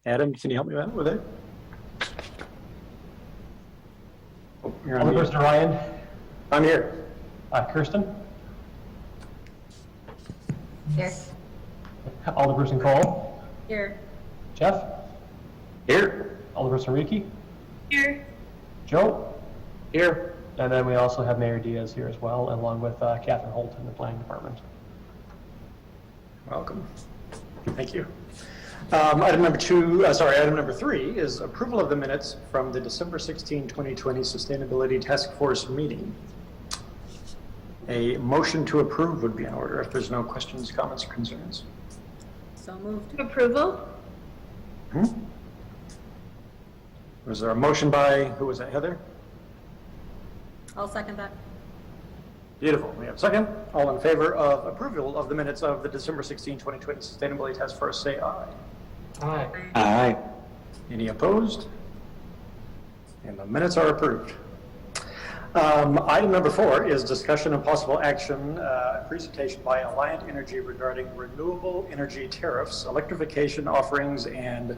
Adam, can you help me out with it? Oh, you're on mute. Alderperson Ryan. I'm here. Kirsten. Here. Alderperson Cole. Here. Jeff. Here. Alderperson Reiki. Here. Joe. Here. And then we also have Mayor Diaz here as well, along with Catherine Holt in the Planning Department. Welcome. Thank you. Item number 3 is approval of the minutes from the December 16, 2020 Sustainability Task Force meeting. A motion to approve would be in order if there's no questions, comments, or concerns. So moved. Approval? Was there a motion by, who was that, Heather? I'll second that. Beautiful. We have a second. All in favor of approval of the minutes of the December 16, 2020 Sustainability Task Force, say aye. Aye. Aye. Any opposed? And the minutes are approved. Item number 4 is discussion and possible action, presentation by Alliant Energy regarding renewable energy tariffs, electrification offerings, and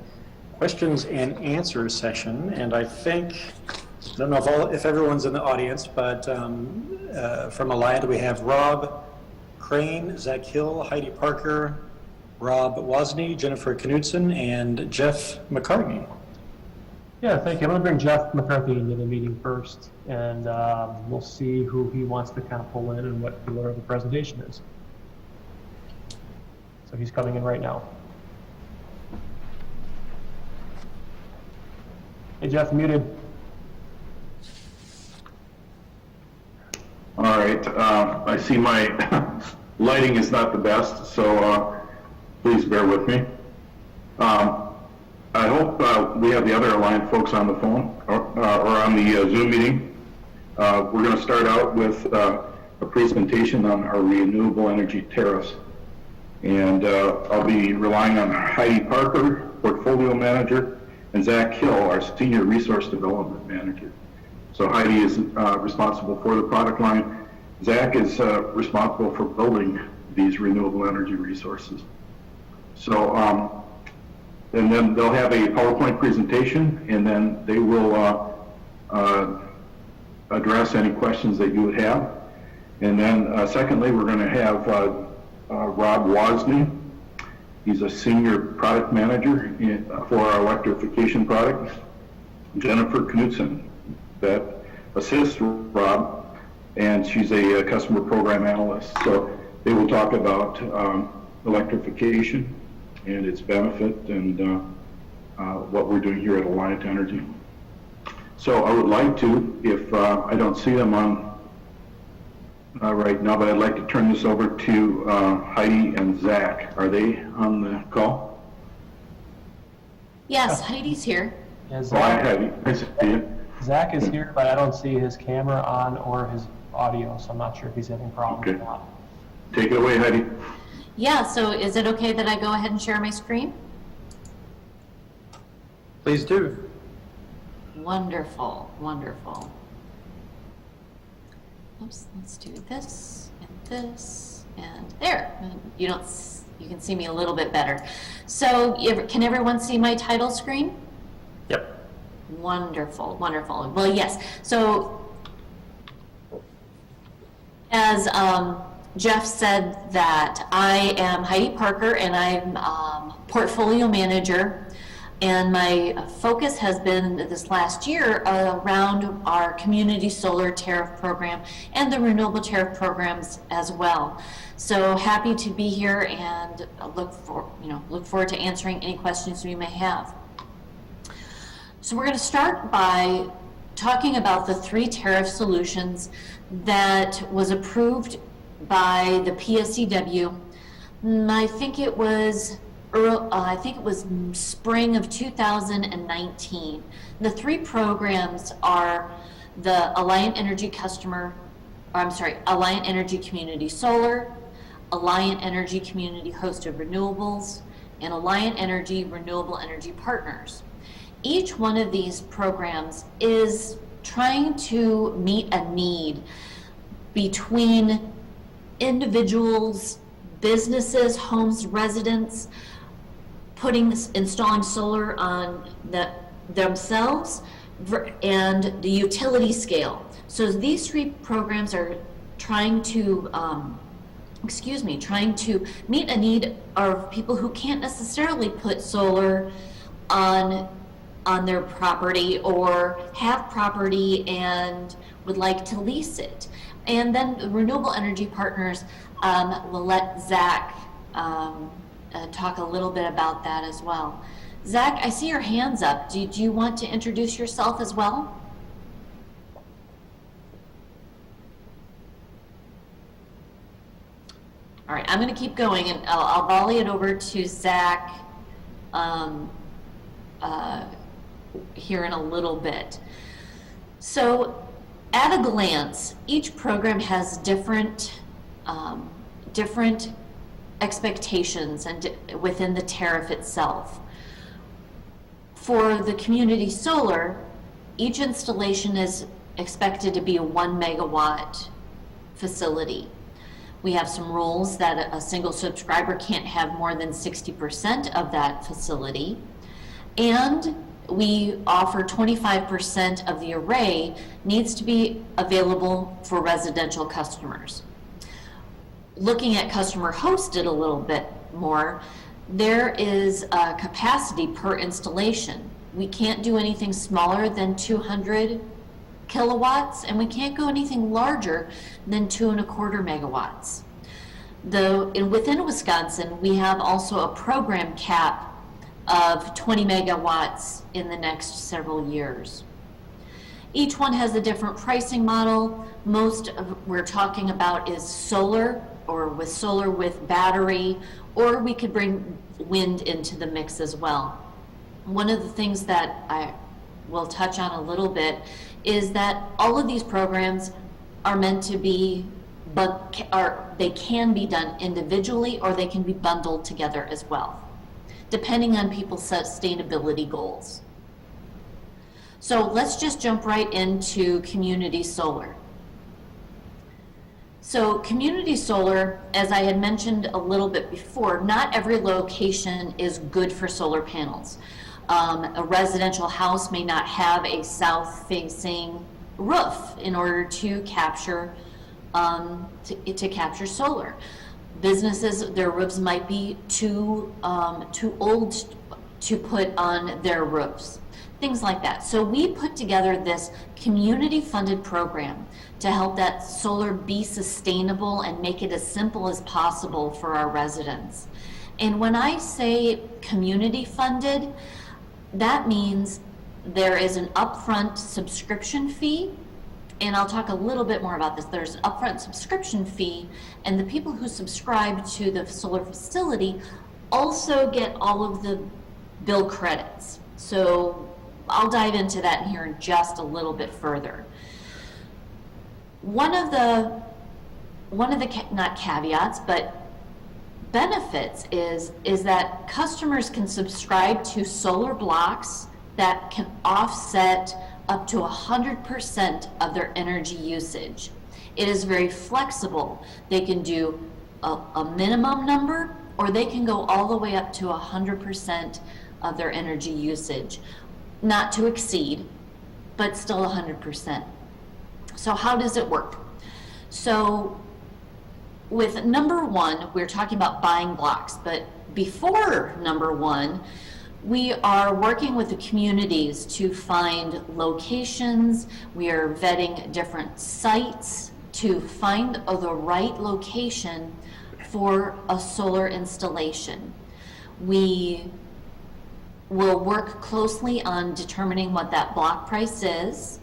questions and answers session. And I think, I don't know if everyone's in the audience, but from Alliant we have Rob Crane, Zach Hill, Heidi Parker, Rob Wozni, Jennifer Knudsen, and Jeff Mccarthy. Yeah, thank you. I'm going to bring Jeff McCarthy into the meeting first, and we'll see who he wants to kind of pull in and what the order of the presentation is. So he's coming in right now. Hey, Jeff, muted. All right, I see my lighting is not the best, so please bear with me. I hope we have the other Alliant folks on the phone or on the Zoom meeting. We're going to start out with a presentation on our renewable energy tariffs. And I'll be relying on Heidi Parker, Portfolio Manager, and Zach Hill, our Senior Resource Development Manager. So Heidi is responsible for the product line. Zach is responsible for building these renewable energy resources. So, and then they'll have a PowerPoint presentation, and then they will address any questions that you would have. And then secondly, we're going to have Rob Wozni. He's a Senior Product Manager for our electrification product. Jennifer Knudsen, that assists Rob, and she's a customer program analyst. So they will talk about electrification and its benefit and what we're doing here at Alliant Energy. So I would like to, if I don't see them on right now, but I'd like to turn this over to Heidi and Zach. Are they on the call? Yes, Heidi's here. Yeah, Oh, hi, Heidi. Nice to see you. Zach is here, but I don't see his camera on or his audio, so I'm not sure if he's having problems or not. Take it away, Heidi. Yeah, so is it okay that I go ahead and share my screen? Please do. Wonderful, wonderful. Oops, let's do this and there. You can see me a little bit better. So can everyone see my title screen? Yep. Wonderful, wonderful. Well, yes. So as Jeff said that I am Heidi Parker and I'm portfolio manager, and my focus has been this last year around our community solar tariff program and the renewable tariff programs as well. So happy to be here and look forward to answering any questions we may have. So we're going to start by talking about the 3 tariff solutions that was approved by the PSCW. I think it was spring of 2019. The 3 programs are the Alliant Energy Alliant Energy Community Solar, Alliant Energy Community Hosted Renewables, and Alliant Energy Renewable Energy Partners. Each one of these programs is trying to meet a need between individuals, businesses, homes, residents, installing solar on themselves and the utility scale. So these three programs are trying to meet a need of people who can't necessarily put solar on their property or have property and would like to lease it. And then the Renewable Energy Partners will let Zach talk a little bit about that as well. Zach, I see your hands up. Do you want to introduce yourself as well? All right, I'm going to keep going, and I'll volley it over to Zach here in a little bit. So, at a glance, each program has different expectations and within the tariff itself. For the community solar, each installation is expected to be a 1 megawatt facility. We have some rules that a single subscriber can't have more than 60% of that facility. And we offer 25% of the array needs to be available for residential customers. Looking at customer hosted a little bit more, there is a capacity per installation. We can't do anything smaller than 200 kilowatts, and we can't go anything larger than 2.25 megawatts. Within Wisconsin, we have also a program cap of 20 megawatts in the next several years. Each one has a different pricing model. Most of we're talking about is solar with battery, or we could bring wind into the mix as well. One of the things that I will touch on a little bit is that all of these programs are meant to be, they can be done individually or they can be bundled together as well, depending on people's sustainability goals. So let's just jump right into community solar. So community solar, as I had mentioned a little bit before, not every location is good for solar panels. A residential house may not have a south-facing roof in order to capture solar. Businesses, their roofs might be too old to put on their roofs, things like that. So we put together this community-funded program to help that solar be sustainable and make it as simple as possible for our residents. And when I say community-funded, that means there is an upfront subscription fee, and I'll talk a little bit more about this. There's an upfront subscription fee, and the people who subscribe to the solar facility also get all of the bill credits. So I'll dive into that here in just a little bit further. One of the not caveats, but benefits is that customers can subscribe to solar blocks that can offset up to 100% of their energy usage. It is very flexible. They can do a minimum number, or they can go all the way up to 100% of their energy usage. Not to exceed, but still 100%. So how does it work? So with number one, we're talking about buying blocks, but before number one, we are working with the communities to find locations. We are vetting different sites to find the right location for a solar installation. We will work closely on determining what that block price is,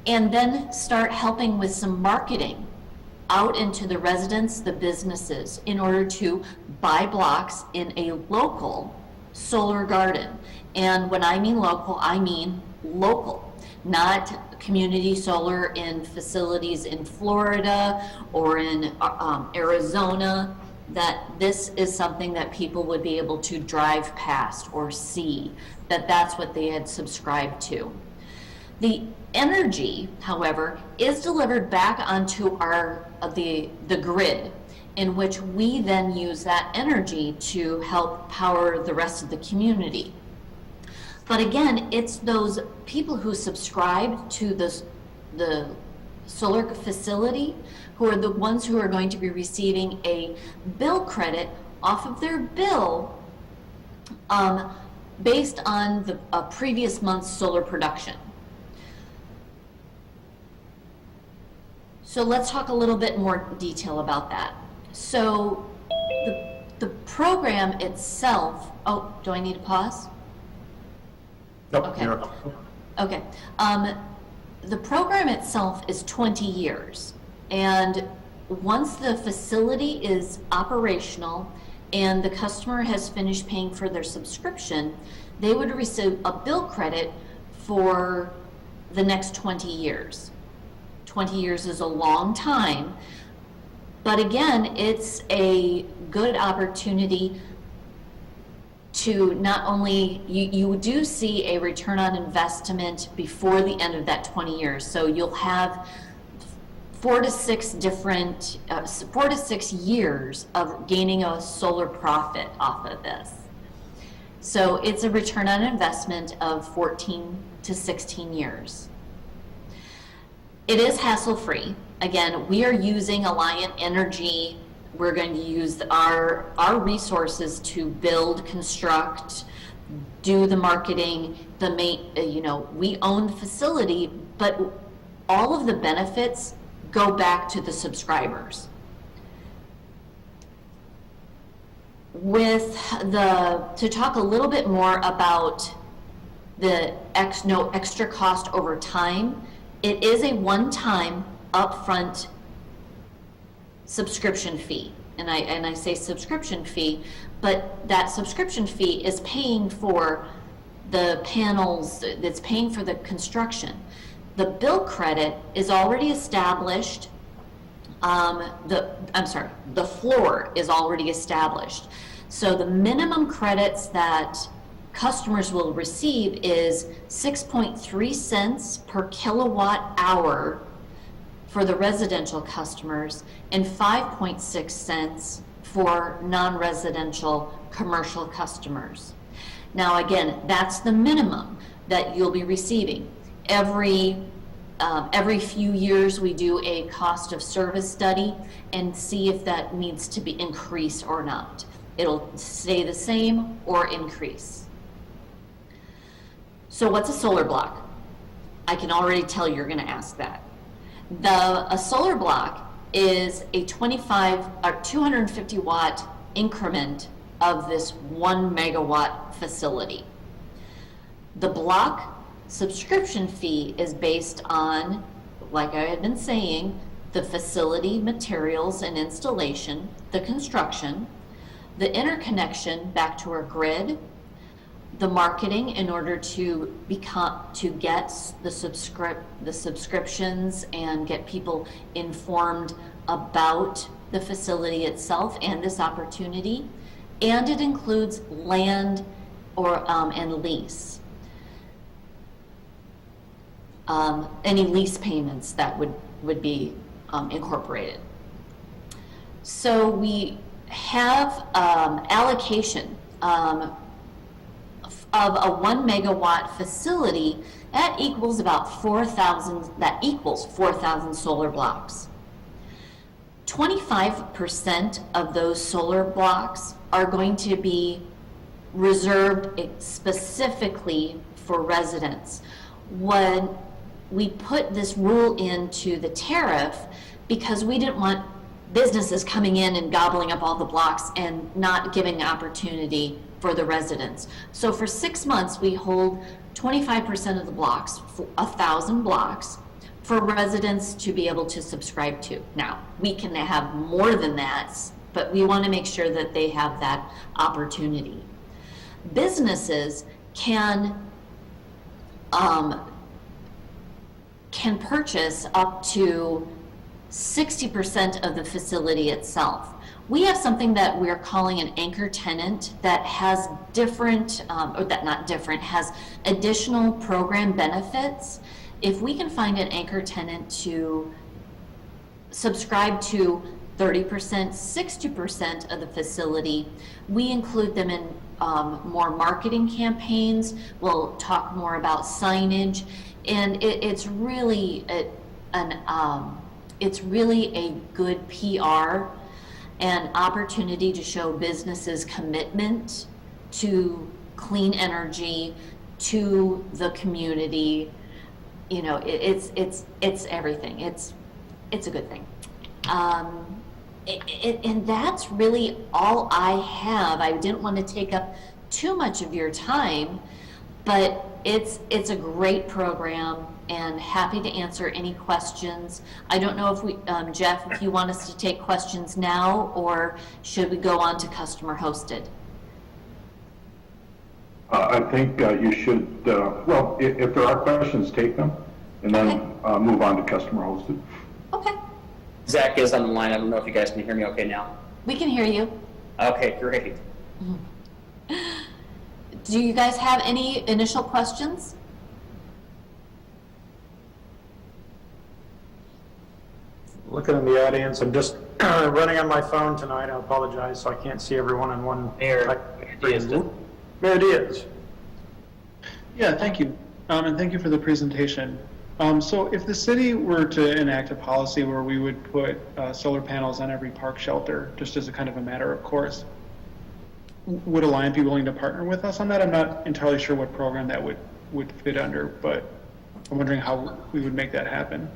and then start helping with some marketing out into the residents, the businesses, in order to buy blocks in a local solar garden. And when I mean local, not community solar in facilities in Florida or in Arizona. That this is something that people would be able to drive past or see, that's what they had subscribed to. The energy, however, is delivered back onto the grid, in which we then use that energy to help power the rest of the community. But again, it's those people who subscribe to the solar facility who are the ones who are going to be receiving a bill credit off of their bill based on the previous month's solar production. So let's talk a little bit more detail about that. So the program itself, oh, do I need to pause? Nope, Okay. you're up. Okay. The program itself is 20 years. And once the facility is operational and the customer has finished paying for their subscription, they would receive a bill credit for the next 20 years. 20 years is a long time, but again, it's a good opportunity to not only, you do see a return on investment before the end of that 20 years. So you'll have 4 to 6 years of gaining a solar profit off of this. So it's a return on investment of 14 to 16 years. It is hassle-free. Again, we are using Alliant Energy. We're going to use our resources to build, construct, do the marketing, we own the facility, but all of the benefits go back to the subscribers. To talk a little bit more about the no extra cost over time, it is a one-time upfront subscription fee. And I say subscription fee, but that subscription fee is paying for the panels, it's paying for the construction. The bill credit is already established. The floor is already established. So the minimum credits that customers will receive is 6.3 cents per kilowatt hour for the residential customers and 5.6 cents for non-residential commercial customers. Now again, that's the minimum that you'll be receiving. Every few years we do a cost of service study and see if that needs to be increased or not. It'll stay the same or increase. So what's a solar block? I can already tell you're going to ask that. A solar block is a 250 watt increment of this 1 megawatt facility. The block subscription fee is based on, like I had been saying, the facility materials and installation, the construction, the interconnection back to our grid, the marketing in order to get the subscriptions and get people informed about the facility itself and this opportunity, and it includes land and lease. Any lease payments that would be incorporated. So we have allocation of a 1 megawatt facility that equals about 4,000 solar blocks. 25% of those solar blocks are going to be reserved specifically for residents. When we put this rule into the tariff, because we didn't want businesses coming in and gobbling up all the blocks and not giving opportunity for the residents. So for 6 months, we hold 25% of the blocks, 1,000 blocks, for residents to be able to subscribe to. Now, we can have more than that, but we want to make sure that they have that opportunity. Businesses can purchase up to 60% of the facility itself. We have something that we're calling an anchor tenant that has has additional program benefits. If we can find an anchor tenant to subscribe to 30%, 60% of the facility, we include them in more marketing campaigns. We'll talk more about signage, and it's really it's really a good PR and opportunity to show businesses' commitment to clean energy, to the community. You know, it's everything. It's a good thing. And that's really all I have. I didn't want to take up too much of your time, but it's a great program, and happy to answer any questions. I don't know if we, Jeff, if you want us to take questions now, or should we go on to customer hosted? I think you should, well, if there are questions, take them, and then move on to customer hosted. Okay, Zach is on the line. I don't know if you guys can hear me okay now. we can hear you. Okay, great. Do you guys have any initial questions? Looking in the audience, I'm just running on my phone tonight. I apologize, so I can't see everyone in one. Mayor Diaz. Mayor Diaz. Yeah, thank you. And thank you for the presentation. So if the city were to enact a policy where we would put solar panels on every park shelter, just as a kind of a matter of course, would Alliant be willing to partner with us on that? I'm not entirely sure what program that would fit under, but I'm wondering how we would make that happen.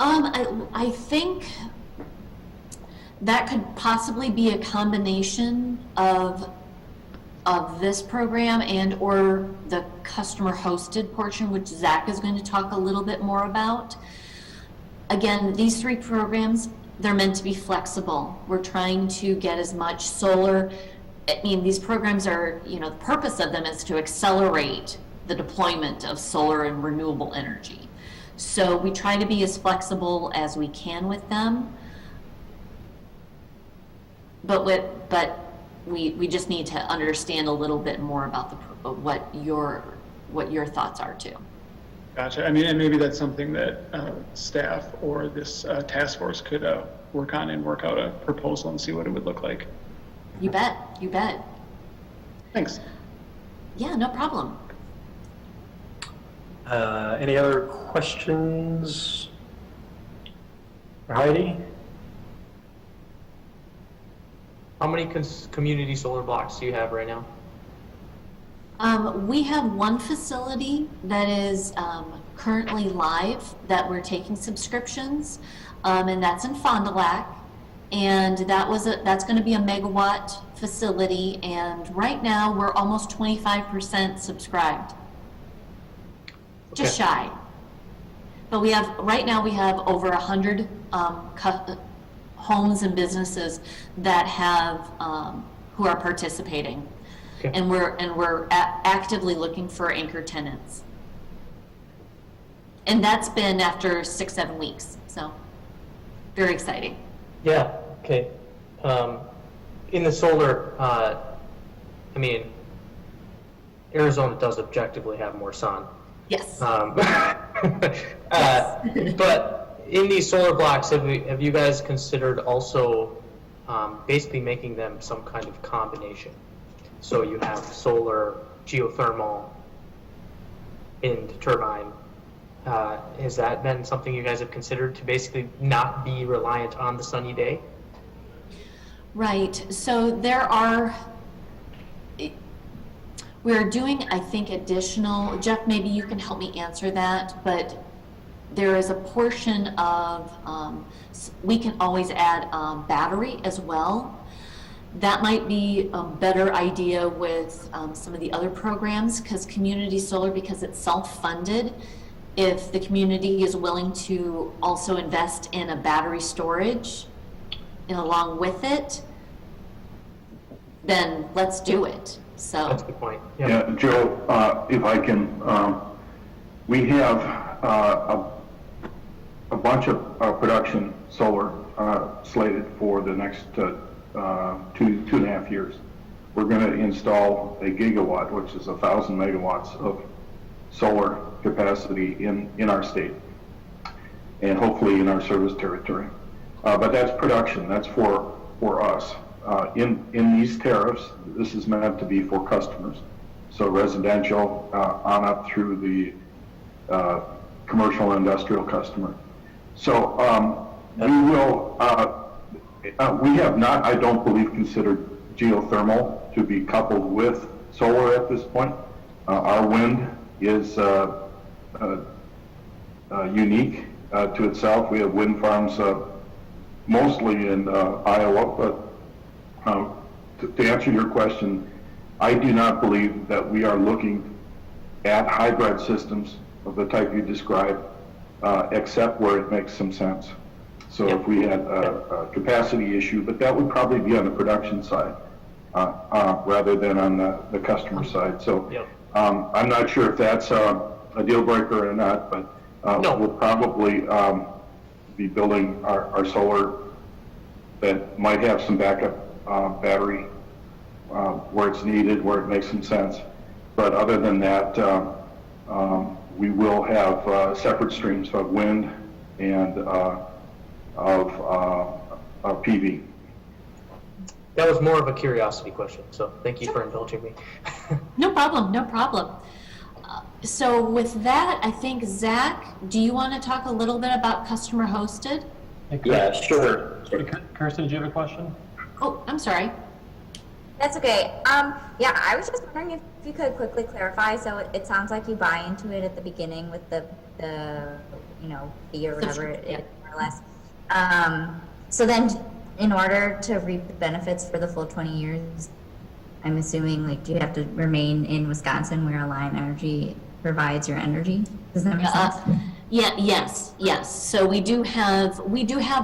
I think that could possibly be a combination of this program and or the customer hosted portion, which Zach is going to talk a little bit more about. Again, these three programs, they're meant to be flexible. We're trying to get as much solar. I mean, these programs are, you know, the purpose of them is to accelerate the deployment of solar and renewable energy. So we try to be as flexible as we can with them, but we just need to understand a little bit more about what your thoughts are too. Gotcha. I mean, and maybe that's something that staff or this task force could work on and work out a proposal and see what it would look like. You bet. You bet. Thanks. Yeah, no problem. Any other questions for Heidi? How many community solar blocks do you have right now? We have one facility that is currently live that we're taking subscriptions, and that's in Fond du Lac, and that's going to be a megawatt facility, and right now we're almost 25% subscribed. Just shy. But right now we have over 100 homes and businesses that have who are participating, Okay. and we're actively looking for anchor tenants. And that's been after 6-7 weeks, so very exciting. Yeah, okay. In the solar, I mean, Arizona does objectively have more sun. Yes. But in these solar blocks, have you guys considered also basically making them some kind of combination? So you have solar, geothermal, wind turbine. Has that been something you guys have considered to basically not be reliant on the sunny day? Right. So we're doing, I think, additional, Jeff, maybe you can help me answer that, but there is a portion of, we can always add battery as well. That might be a better idea with some of the other programs, because community solar, because it's self-funded, if the community is willing to also invest in a battery storage and along with it, then let's do it. So That's a good point. Yep. Yeah, Joe, if I can, we have a bunch of production solar slated for the next 2.5 years. We're going to install a gigawatt, which is 1,000 megawatts of solar capacity in our state, and hopefully in our service territory. But that's production, that's for us. In these tariffs, this is meant to be for customers. So residential on up through the commercial and industrial customer. So we will, we have not, I don't believe, considered geothermal to be coupled with solar at this point. Our wind is unique to itself. We have wind farms mostly in Iowa, but to answer your question, I do not believe that we are looking at hybrid systems of the type you described, except where it makes some sense. So if we had a capacity issue, but that would probably be on the production side rather than on the customer side. So I'm not sure if that's a deal breaker or not, but we'll probably be building our solar that might have some backup battery where it's needed, where it makes some sense. But other than that, we will have separate streams of wind and of PV. That was more of a curiosity question, so thank you for indulging me. No problem, no problem. So with that, I think, Zach, do you want to talk a little bit about customer hosted? Yeah, sure. Kirsten, did you have a question? Oh, I'm sorry. That's okay. Yeah, I was just wondering if you could quickly clarify. So it sounds like you buy into it at the beginning with the fee or whatever it is, more or less. So then, in order to reap the benefits for the full 20 years, I'm assuming, like, do you have to remain in Wisconsin where Alliant Energy provides your energy? Does that make sense? Yes. So we do have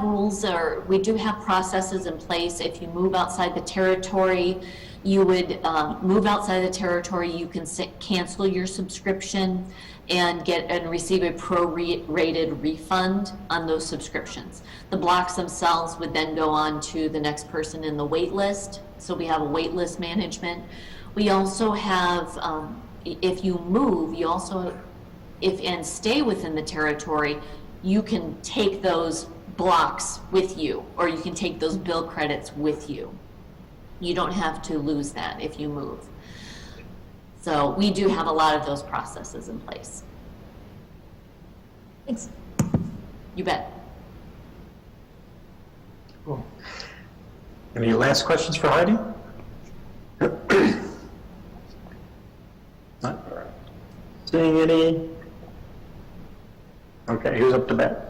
rules, or we do have processes in place. If you move outside the territory, you would move outside the territory. You can cancel your subscription and receive a prorated refund on those subscriptions. The blocks themselves would then go on to the next person in the wait list. So we have a wait list management. We also have, if you move, you also, and stay within the territory, you can take those blocks with you, or you can take those bill credits with you. You don't have to lose that if you move. So we do have a lot of those processes in place. Thanks. You bet. Cool. Any last questions for Heidi? Not seeing any. Okay, who's up to bat?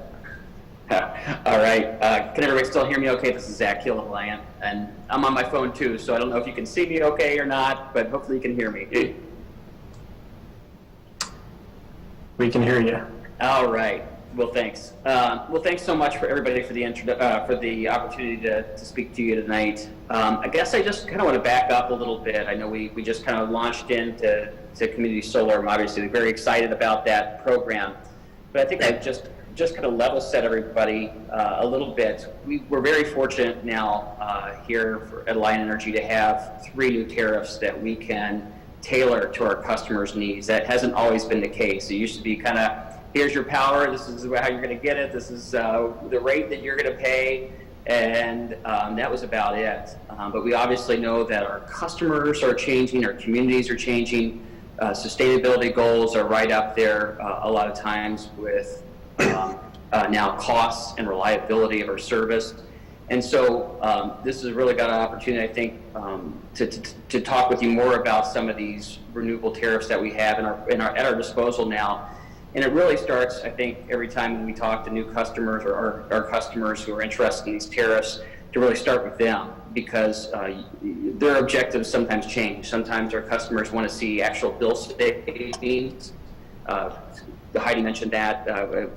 All right. Can everybody still hear me okay? This is Zach Hill of Alliant, and I'm on my phone too, so I don't know if you can see me okay or not, but hopefully you can hear me. We can hear you. All right. Well, thanks. Well, thanks so much for everybody for the opportunity to speak to you tonight. I guess I just kind of want to back up a little bit. I know we just kind of launched into community solar. I'm obviously very excited about that program, but I think I just kind of level set everybody a little bit. We're very fortunate now here at Alliant Energy to have 3 new tariffs that we can tailor to our customers' needs. That hasn't always been the case. It used to be kind of, here's your power, this is how you're going to get it, this is the rate that you're going to pay, and that was about it. But we obviously know that our customers are changing, our communities are changing, sustainability goals are right up there a lot of times with now costs and reliability of our service. And so this has really got an opportunity, I think, to talk with you more about some of these renewable tariffs that we have at our disposal now. And it really starts, I think, every time when we talk to new customers or our customers who are interested in these tariffs, to really start with them, because their objectives sometimes change. Sometimes our customers want to see actual bill savings. Heidi mentioned that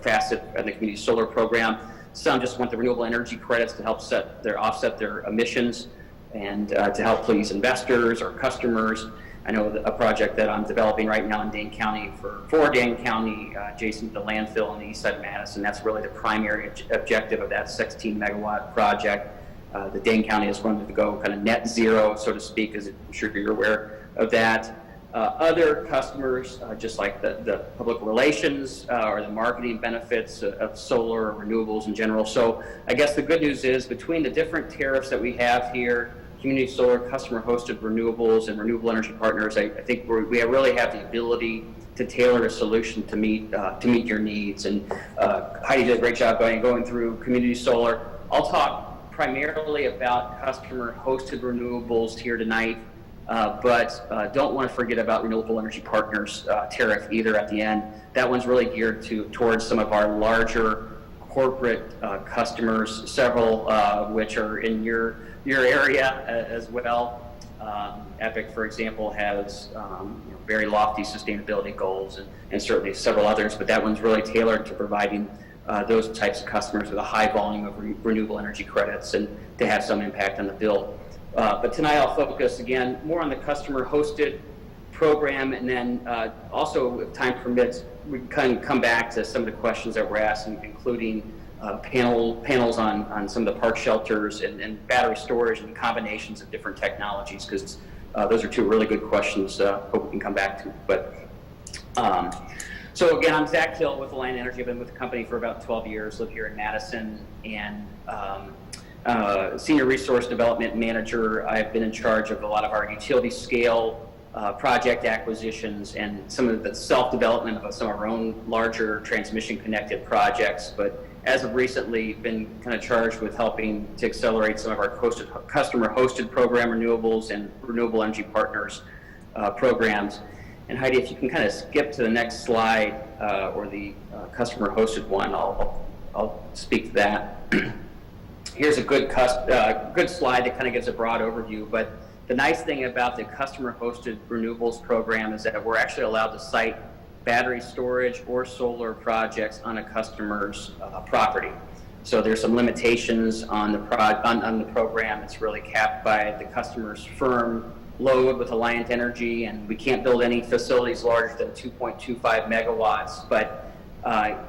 facet of the community solar program. Some just want the renewable energy credits to help offset their emissions and to help please investors or customers. I know a project that I'm developing right now in Dane County for Dane County, adjacent to the landfill on the east side of Madison. That's really the primary objective of that 16 megawatt project. The Dane County is going to go kind of net zero, so to speak, as I'm sure you're aware of that. other customers, just like the public relations or the marketing benefits of solar or renewables in general. So I guess the good news is between the different tariffs that we have here, community solar, customer hosted renewables, and renewable energy partners, I think we really have the ability to tailor a solution to meet your needs. And Heidi did a great job going through community solar. I'll talk primarily about customer hosted renewables here tonight, but don't want to forget about renewable energy partners tariff either at the end. That one's really geared towards some of our larger corporate customers, several which are in your area as well. Epic, for example, has very lofty sustainability goals, and certainly several others, but that one's really tailored to providing those types of customers with a high volume of renewable energy credits and to have some impact on the bill. But tonight I'll focus again more on the customer-hosted program, and then also, if time permits, we can come back to some of the questions that were asked, including panels on some of the park shelters and battery storage and combinations of different technologies, because those are two really good questions. Hope we can come back to. But so again, I'm Zach Hill with Alliant Energy. I've been with the company for about 12 years. Live here in Madison, and Senior Resource Development Manager. I've been in charge of a lot of our utility scale project acquisitions and some of the self-development of some of our own larger transmission connected projects. But as of recently, been kind of charged with helping to accelerate some of our customer-hosted program renewables and renewable energy partners programs. And Heidi, if you can kind of skip to the next slide, or the customer-hosted one, I'll speak to that. Here's a good slide that kind of gives a broad overview. But the nice thing about the customer-hosted renewables program is that we're actually allowed to site battery storage or solar projects on a customer's property. So there's some limitations on the program. It's really capped by the customer's firm load with Alliant Energy, and we can't build any facilities larger than 2.25 megawatts. But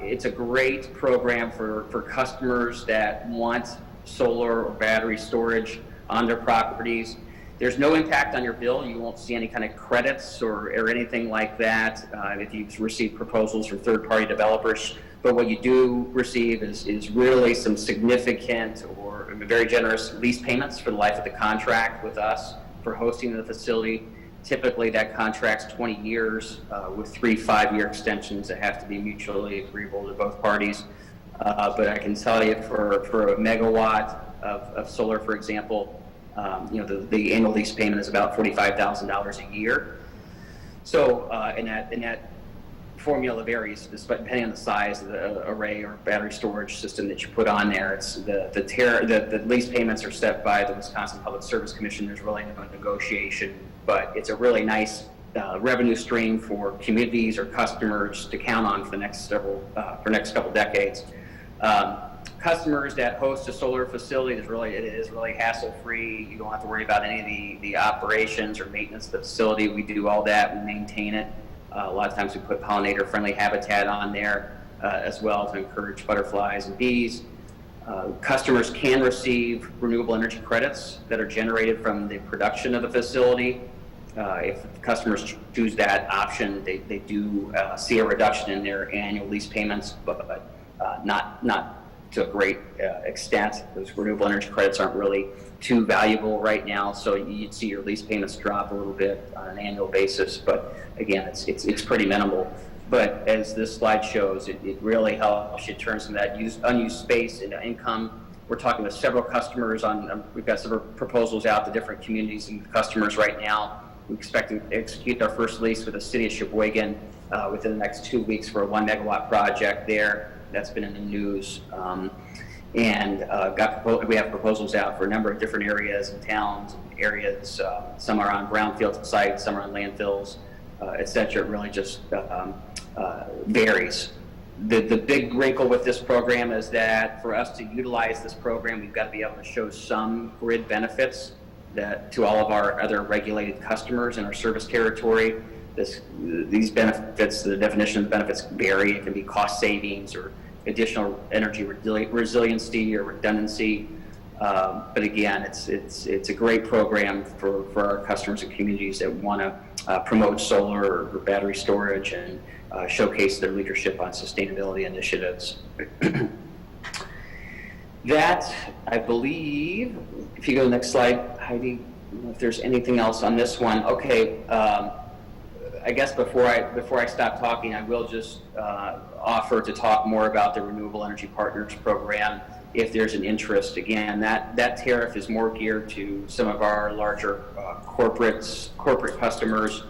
it's a great program for customers that want solar or battery storage on their properties. There's no impact on your bill. You won't see any kind of credits or anything like that if you receive proposals from third-party developers. But what you do receive is really some significant or very generous lease payments for the life of the contract with us for hosting the facility. Typically, that contract's 20 years with 3 5-year extensions that have to be mutually agreeable to both parties. But I can tell you for a megawatt of solar, for example, the annual lease payment is about $45,000 a year. So, and that formula varies depending on the size of the array or battery storage system that you put on there. It's the lease payments are set by the Wisconsin Public Service Commission. There's really no negotiation, but it's a really nice revenue stream for communities or customers to count on for the next couple decades. Customers that host a solar facility, it is really hassle-free. You don't have to worry about any of the operations or maintenance of the facility. We do all that. We maintain it. A lot of times we put pollinator-friendly habitat on there as well to encourage butterflies and bees. Customers can receive renewable energy credits that are generated from the production of the facility. If customers choose that option, they do see a reduction in their annual lease payments, but not to a great extent. Those renewable energy credits aren't really too valuable right now, so you'd see your lease payments drop a little bit on an annual basis. But again, it's pretty minimal. But as this slide shows, it really helps you turn some of that unused space into income. We're talking with several customers we've got several proposals out to different communities and customers right now. We expect to execute our first lease with the city of Sheboygan within the next 2 weeks for a 1 megawatt project there. That's been in the news. We have proposals out for a number of different areas and towns and areas. Some are on brownfield sites, some are on landfills, et cetera. It really just varies. The big wrinkle with this program is that for us to utilize this program, we've got to be able to show some grid benefits to all of our other regulated customers in our service territory. These benefits, the definition of the benefits vary. It can be cost savings or additional energy resiliency or redundancy. But again, it's a great program for our customers and communities that want to promote solar or battery storage and showcase their leadership on sustainability initiatives. That, I believe, if you go to the next slide, Heidi, I don't know if there's anything else on this one. Okay, I guess before I stop talking, I will just offer to talk more about the Renewable Energy Partners Program if there's an interest. Again, that tariff is more geared to some of our larger corporate customers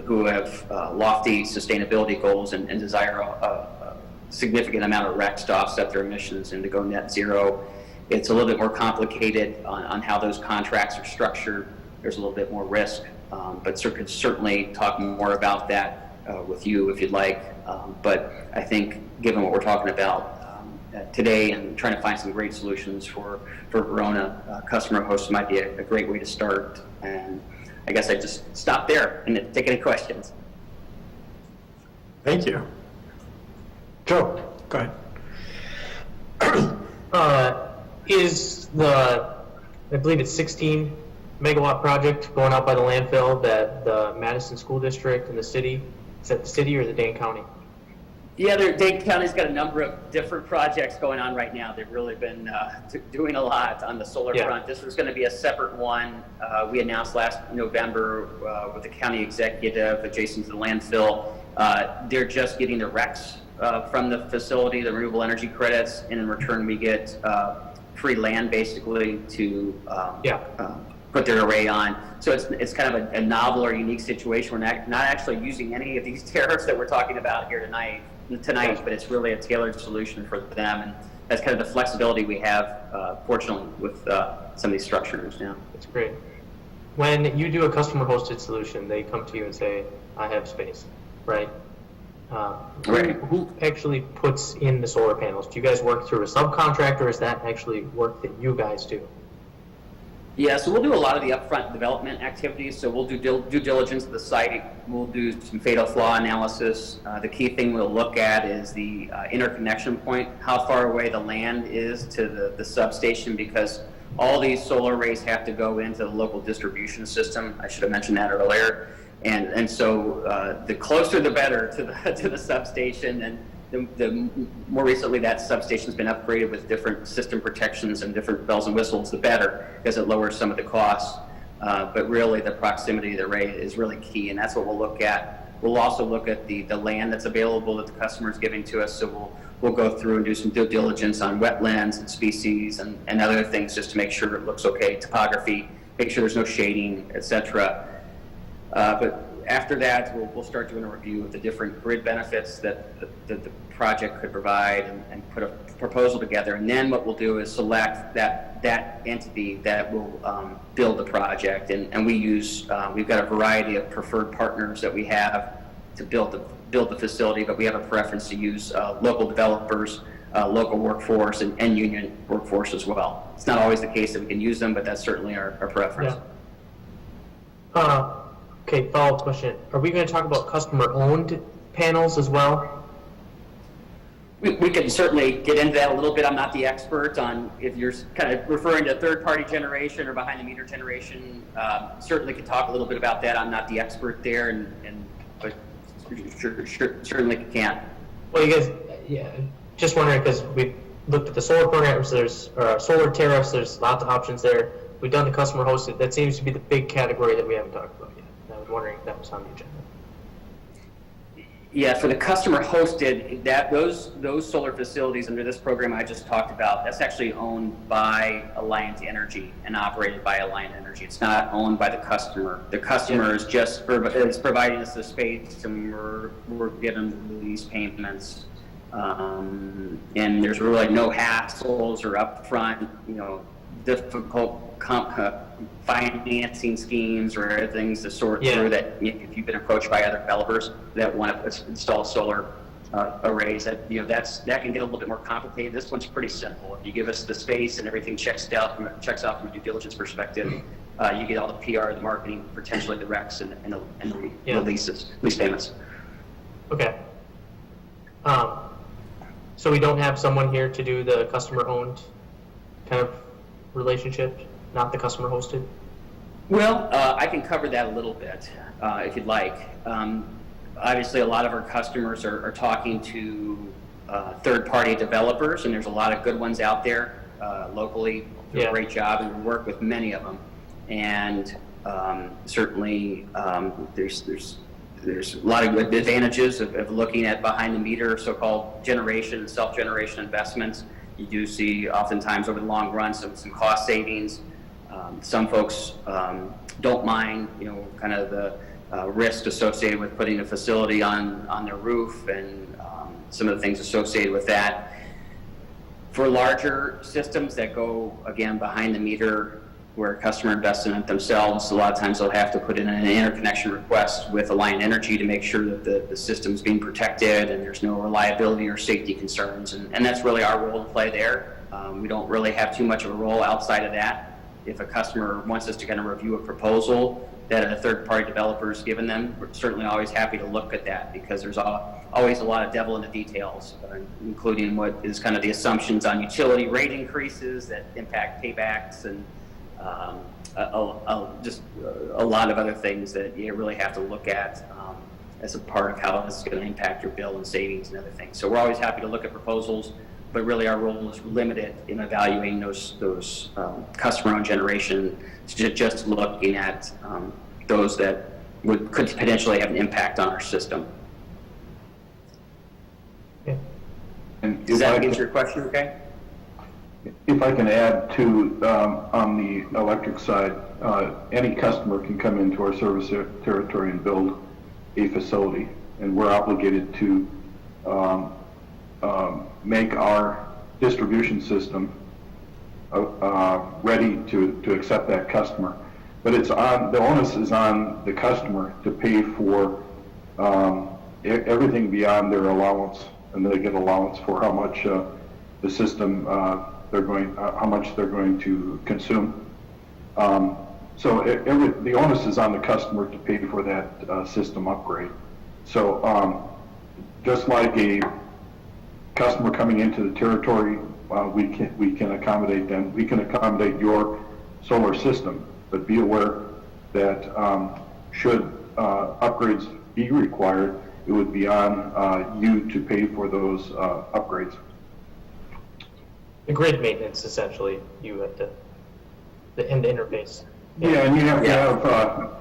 who have lofty sustainability goals and desire a significant amount of RECs to offset their emissions and to go net zero. It's a little bit more complicated on how those contracts are structured. There's a little bit more risk, but could certainly talk more about that with you if you'd like. But I think given what we're talking about today and trying to find some great solutions for Verona, customer hosts might be a great way to start. And I guess I just stop there and take any questions. Thank you. Joe, go ahead. Is I believe it's 16 megawatt project going out by the landfill that the Madison School District and the city, is that the city or the Dane County? Yeah, Dane County's got a number of different projects going on right now. They've really been doing a lot on the solar front. This was going to be a separate one. We announced last November with the county executive adjacent to the landfill. They're just getting the RECs from the facility, the renewable energy credits, and in return we get free land basically to put their array on. So it's kind of a novel or unique situation. We're not actually using any of these tariffs that we're talking about here tonight, but it's really a tailored solution for them, and that's kind of the flexibility we have, fortunately, with some of these structures now. That's great. When you do a customer-hosted solution, they come to you and say, I have space, right? Right. Who actually puts in the solar panels? Do you guys work through a subcontractor, or is that actually work that you guys do? Yeah, so we'll do a lot of the upfront development activities. So we'll do due diligence of the site. We'll do some fatal flaw analysis. The key thing we'll look at is the interconnection point, how far away the land is to the substation, because all these solar arrays have to go into the local distribution system. I should have mentioned that earlier. And so the closer the better to the substation, and the more recently that substation's been upgraded with different system protections and different bells and whistles, the better, because it lowers some of the costs. But really the proximity of the array is really key, and that's what we'll look at. We'll also look at the land that's available that the customer is giving to us. So we'll go through and do some due diligence on wetlands and species and other things just to make sure it looks okay, topography, make sure there's no shading, etc. But after that, we'll start doing a review of the different grid benefits that the project could provide and put a proposal together. And then what we'll do is select that entity that will build the project. And we've got a variety of preferred partners that we have to build the facility, but we have a preference to use local developers, local workforce, and union workforce as well. It's not always the case that we can use them, but that's certainly our preference. Yeah. Okay, follow-up question. Are we going to talk about customer-owned panels as well? We can certainly get into that a little bit. I'm not the expert on if you're kind of referring to third-party generation or behind-the-meter generation. Certainly can talk a little bit about that. I'm not the expert there, but certainly can. Well, you guys, just wondering, because we've looked at the solar programs, there's solar tariffs, there's lots of options there. We've done the customer-hosted. That seems to be the big category that we haven't talked about yet. I was wondering if that was on the agenda. Yeah, for the customer hosted, those solar facilities under this program I just talked about, that's actually owned by Alliant Energy and operated by Alliant Energy. It's not owned by the customer. The customer is just is providing us the space, and we're getting these payments. And there's really no hassles or upfront, difficult financing schemes or things to sort through that if you've been approached by other developers that want to install solar arrays, that can get a little bit more complicated. This one's pretty simple. If you give us the space and everything checks out from a due diligence perspective, you get all the PR, the marketing, potentially the RECs and the lease payments. Okay. So we don't have someone here to do the customer-owned kind of relationship, not the customer hosted? Well, I can cover that a little bit if you'd like. Obviously, a lot of our customers are talking to third-party developers, and there's a lot of good ones out there locally. Do a great job, and we work with many of them. And certainly, there's a lot of good advantages of looking at behind-the-meter, so-called generation and self-generation investments. You do see, oftentimes over the long run, some cost savings. Some folks don't mind, kind of the risk associated with putting a facility on their roof and some of the things associated with that. For larger systems that go, again, behind the meter, where a customer invests in it themselves, a lot of times they'll have to put in an interconnection request with Alliant Energy to make sure that the system's being protected and there's no reliability or safety concerns. And that's really our role to play there. We don't really have too much of a role outside of that. If a customer wants us to kind of review a proposal that a third-party developer has given them, we're certainly always happy to look at that, because there's always a lot of devil in the details, including what is kind of the assumptions on utility rate increases that impact paybacks, and just a lot of other things that you really have to look at as a part of how this is going to impact your bill and savings and other things. So we're always happy to look at proposals, but really our role is limited in evaluating those customer-owned generation, just looking at those that could potentially have an impact on our system. Yeah. And Does that answer your question, okay? if I can add to, on the electric side, any customer can come into our service territory and build a facility, and we're obligated to make our distribution system ready to accept that customer. But the onus is on the customer to pay for everything beyond their allowance, and they get allowance for how much the system how much they're going to consume. So the onus is on the customer to pay for that system upgrade. So just like a customer coming into the territory, we can accommodate them. We can accommodate your solar system, but be aware that should upgrades be required, it would be on you to pay for those upgrades. The grid maintenance, essentially, you have the end interface. Yeah, and you have to have,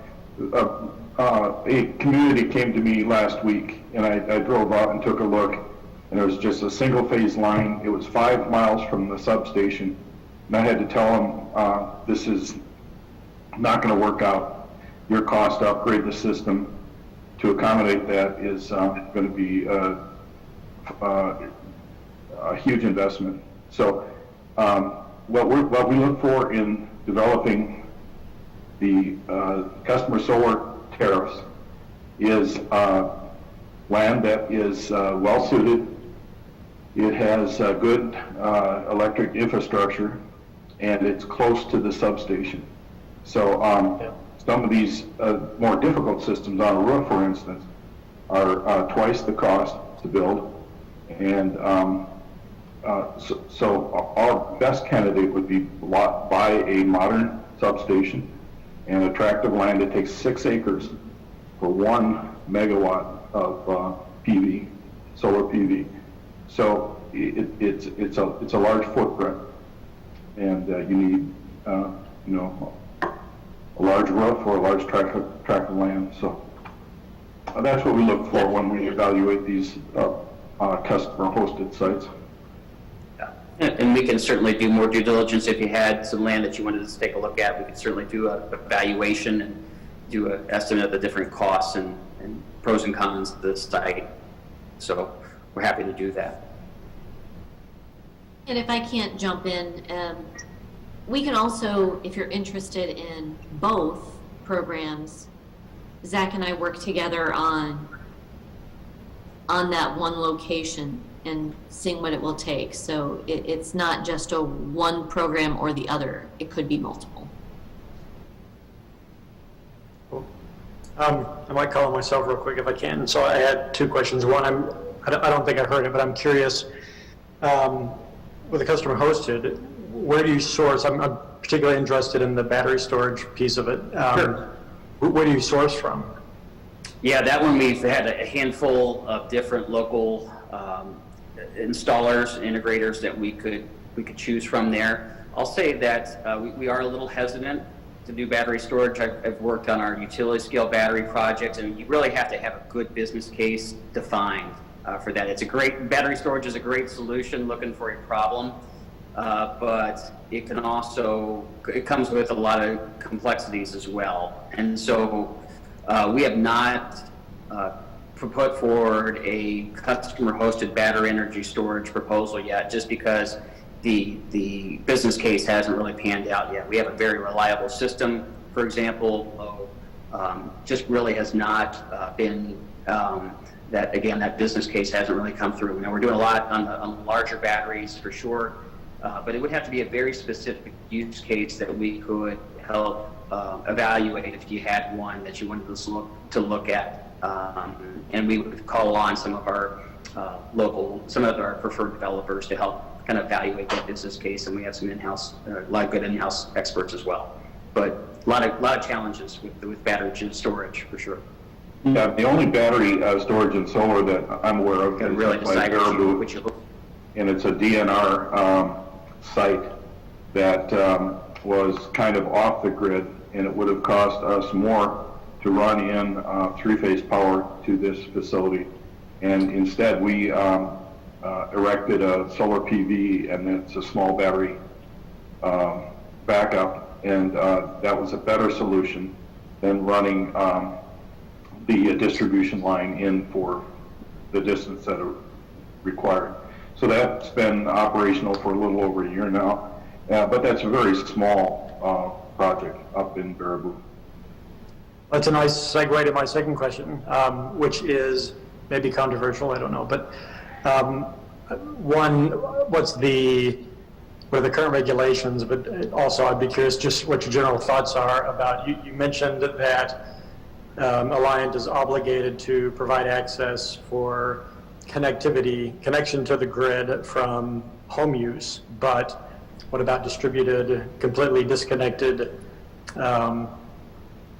a community came to me last week, and I drove out and took a look, and there was just a single phase line. It was 5 miles from the substation, and I had to tell them, this is not going to work out. Your cost to upgrade the system to accommodate that is going to be a huge investment. So what we look for in developing the customer solar tariffs is land that is well suited. It has good electric infrastructure, and it's close to the substation. So some of these more difficult systems on a roof, for instance, are twice the cost to build, and so our best candidate would be buy a modern substation and a tract of land that takes 6 acres for 1 megawatt of PV, solar PV. So it's a large footprint, and you need a large roof or a large tract of land. So that's what we look for when we evaluate these customer-hosted sites. And we can certainly do more due diligence. If you had some land that you wanted us to take a look at, we could certainly do a valuation and do an estimate of the different costs and pros and cons of the site. So we're happy to do that. And if I can't jump in, we can also, if you're interested in both programs, Zach and I work together on that one location and seeing what it will take. So it's not just a one program or the other. It could be multiple. Cool. I might call on myself real quick if I can. So I had 2 questions. One, I don't think I heard it, but I'm curious, with the customer hosted, where do you source? I'm particularly interested in the battery storage piece of it. Sure. Where do you source from? Yeah, that one we've had a handful of different local installers, integrators that we could choose from there. I'll say that we are a little hesitant to do battery storage. I've worked on our utility scale battery projects, and you really have to have a good business case defined for that. Battery storage is a great solution looking for a problem, but it comes with a lot of complexities as well. And so we have not put forward a customer-hosted battery energy storage proposal yet, just because the business case hasn't really panned out yet. We have a very reliable system, for example, just really has not been, that business case hasn't really come through. Now, we're doing a lot on larger batteries for sure, but it would have to be a very specific use case that we could help evaluate if you had one that you wanted to look at. And we would call on some of our preferred developers to help kind of evaluate that business case, and we have some in-house, a lot of good in-house experts as well. But a lot of challenges with battery storage for sure. Yeah, the only battery storage and solar that I'm aware of is Really decide Baraboo, and it's a DNR site that was kind of off the grid, and it would have cost us more to run in three-phase power to this facility. And instead, we erected a solar PV, and it's a small battery backup, and that was a better solution than running the distribution line in for the distance that it required. So that's been operational for a little over a year now, but that's a very small project up in Baraboo. That's a nice segue to my second question, which is maybe controversial, I don't know, but one, what are the current regulations, but also I'd be curious just what your general thoughts are about, you mentioned that Alliant is obligated to provide access for connection to the grid from home use, but what about distributed, completely disconnected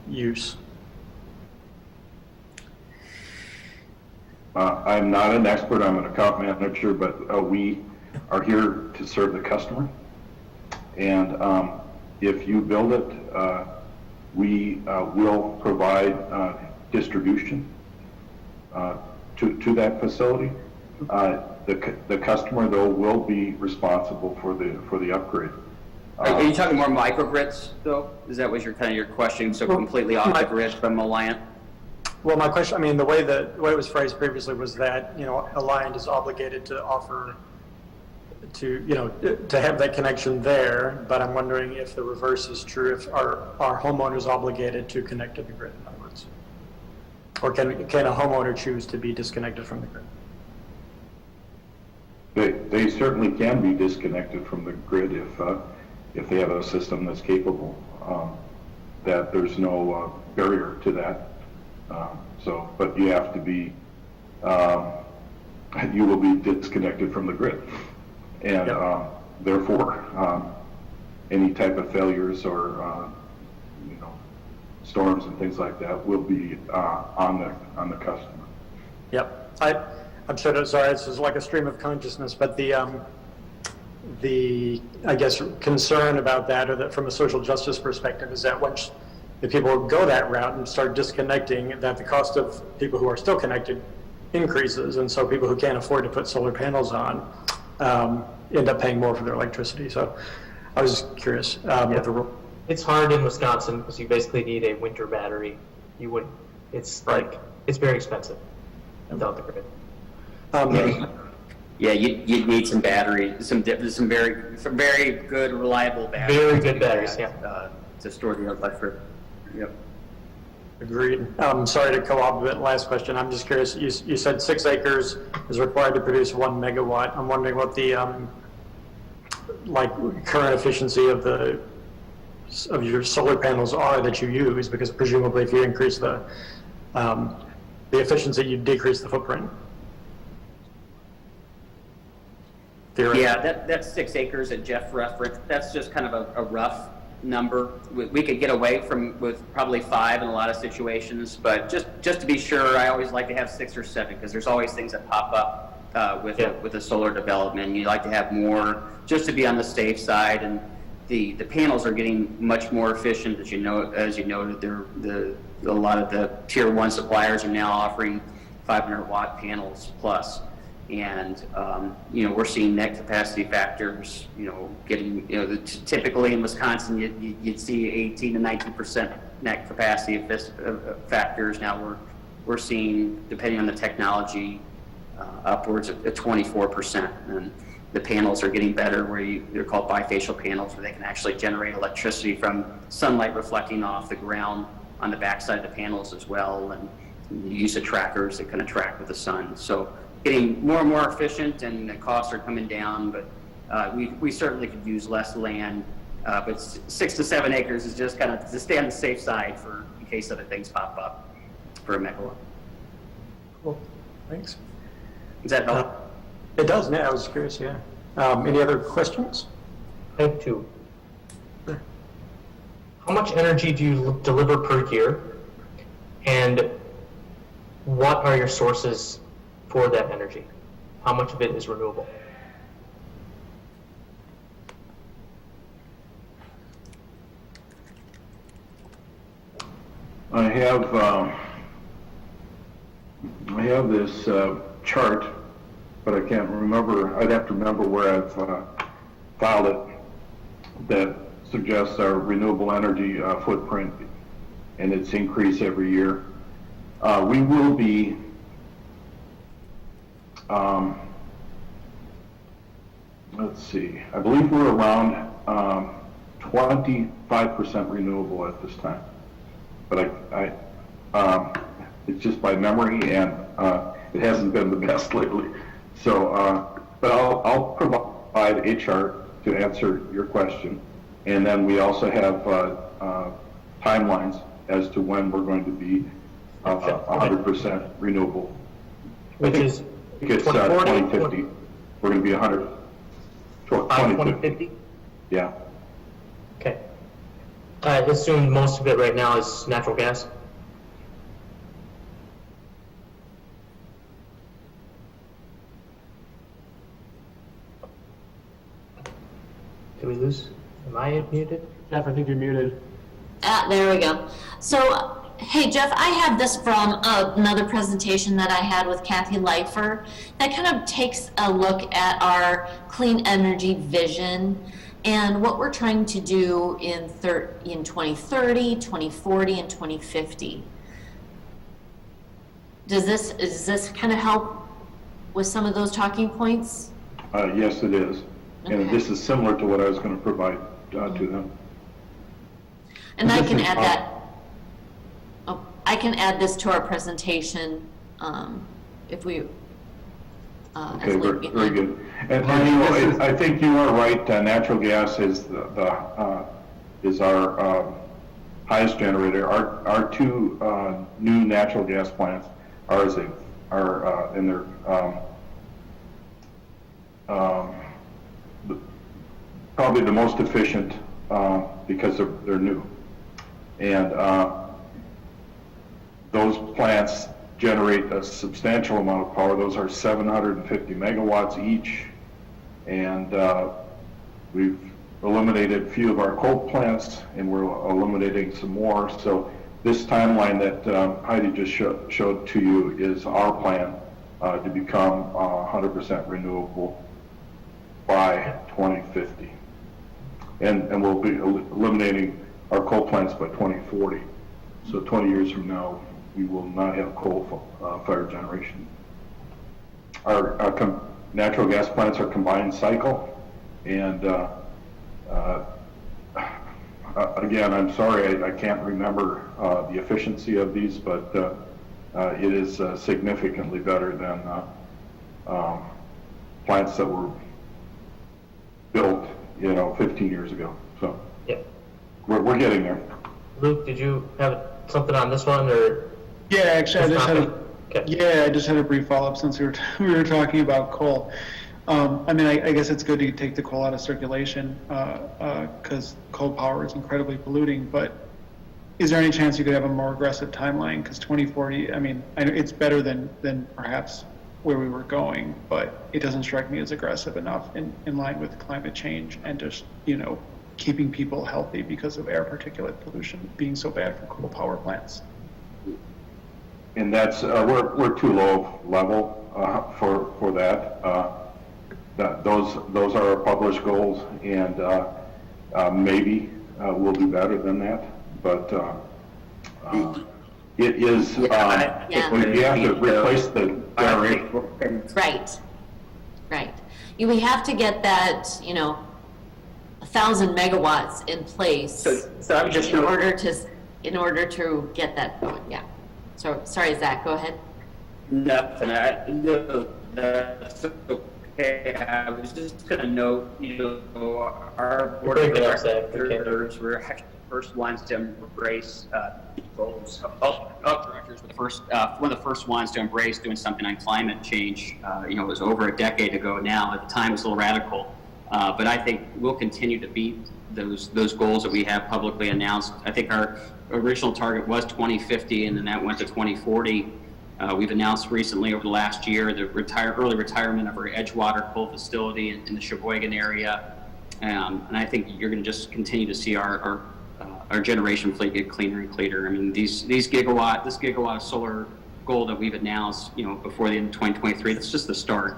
use? I'm not an expert, I'm an account manager, but we are here to serve the customer. And if you build it, we will provide distribution to that facility. The customer, though, will be responsible for the upgrade. Are you talking more microgrids, though? Is that what your question? So completely off the grid from Alliant? Well, my question, I mean, the way it was phrased previously was that, Alliant is obligated to offer to have that connection there, but I'm wondering if the reverse is true, if are homeowners obligated to connect to the grid, in other words? Or can a homeowner choose to be disconnected from the grid? They certainly can be disconnected from the grid if they have a system that's capable. That there's no barrier to that. But you have to be, you will be disconnected from the grid. And therefore, any type of failures or, storms and things like that will be on the customer. Yep. I'm sure sorry, this is like a stream of consciousness, but the I guess concern about that, or that from a social justice perspective, is that once the people go that route and start disconnecting, that the cost of people who are still connected increases, and so people who can't afford to put solar panels on end up paying more for their electricity. So I was just curious what the rule. It's hard in Wisconsin because you basically need a winter battery. You wouldn't. It's it's very expensive without the grid. Yeah, you'd need some batteries, some very good, reliable batteries. Very good batteries, to store the electric. Yep. Agreed. Sorry to co-op a bit. Last question. I'm just curious. You said 6 acres is required to produce 1 megawatt. I'm wondering what the current efficiency of your solar panels are that you use, because presumably if you increase the efficiency, you decrease the footprint. Yeah, that's 6 acres that Jeff referenced. That's just kind of a rough number. We could get away with probably 5 in a lot of situations, but just to be sure, I always like to have 6 or 7 because there's always things that pop up with a solar development. You like to have more just to be on the safe side, and the panels are getting much more efficient. As you noted, a lot of the tier 1 suppliers are now offering 500-watt panels plus. And, we're seeing net capacity factors, getting, typically in Wisconsin, you'd see 18 to 19% net capacity factors. Now we're seeing, depending on the technology, upwards of 24%. And the panels are getting better they're called bifacial panels, where they can actually generate electricity from sunlight reflecting off the ground on the backside of the panels as well. And the use of trackers that kind of track with the sun. So getting more and more efficient, and the costs are coming down, but we certainly could use less land, but 6 to 7 acres is just kind of to stay on the safe side in case other things pop up for a megawatt. Cool. Thanks. Does that help? It does. Yeah, I was curious. Yeah. Any other questions? I have 2. How much energy do you deliver per year? And what are your sources for that energy? How much of it is renewable? I have this chart, but I can't remember. I'd have to remember where I've filed it, that suggests our renewable energy footprint and its increase every year. We will be let's see, I believe we're around 25% renewable at this time. But it's just by memory, and it hasn't been the best lately. So, but I'll provide a chart to answer your question. And then we also have timelines as to when we're going to be 100% renewable. Which is I think it's 2050. We're going to be 100. 2050? Yeah. Okay. I assume most of it right now is natural gas? Did we lose? Am I muted? Jeff, I think you're muted. There we go. So, hey, Jeff, I have this from another presentation that I had with Kathy Leifer that kind of takes a look at our clean energy vision and what we're trying to do in 2030, 2040, and 2050. Does this kind of help with some of those talking points? Yes, it is. Okay. And this is similar to what I was going to provide to them. And I can add that. Oh, I can add this to our presentation if we. Okay, very good. And I think you are right. Natural gas is is our highest generator. Our 2 new natural gas plants are in their probably the most efficient because they're new, and those plants generate a substantial amount of power. Those are 750 megawatts each, and we've eliminated a few of our coal plants, and we're eliminating some more. So this timeline that Heidi just showed to you is our plan to become 100% renewable by 2050. And we'll be eliminating our coal plants by 2040. So 20 years from now, we will not have coal-fired generation. Our natural gas plants are combined cycle, and again, I'm sorry, I can't remember the efficiency of these, but it is significantly better than plants that were built, 15 years ago. So Yeah. we're getting there. Luke, did you have something on this one, or? Yeah, actually, I just had Okay. I just had a brief follow-up since we were talking about coal. I mean, I guess it's good to take the coal out of circulation because coal power is incredibly polluting, but is there any chance you could have a more aggressive timeline? Because 2040, I mean, I know it's better than perhaps where we were going, but it doesn't strike me as aggressive enough in line with climate change and just, keeping people healthy because of air particulate pollution being so bad for coal power plants. And that's, we're too low level for that. Those are our published goals, and maybe we'll do better than that. But it is, you have to replace the generation. Right. We have to get that, 1,000 megawatts in place So I'm just in order to get that going. Yeah. So sorry, Zach. Go ahead. Nothing. No, that's okay. I was just going to note, our board of directors were actually the first ones to embrace goals. Directors were the first, one of the first ones to embrace doing something on climate change. It was over a decade ago now. At the time, it was a little radical, but I think we'll continue to beat those goals that we have publicly announced. I think our original target was 2050, and then that went to 2040. We've announced recently over the last year the early retirement of our Edgewater coal facility in the Sheboygan area, and I think you're going to just continue to see our generation fleet get cleaner and cleaner. I mean, this gigawatt of solar goal that we've announced, before the end of 2023, that's just the start.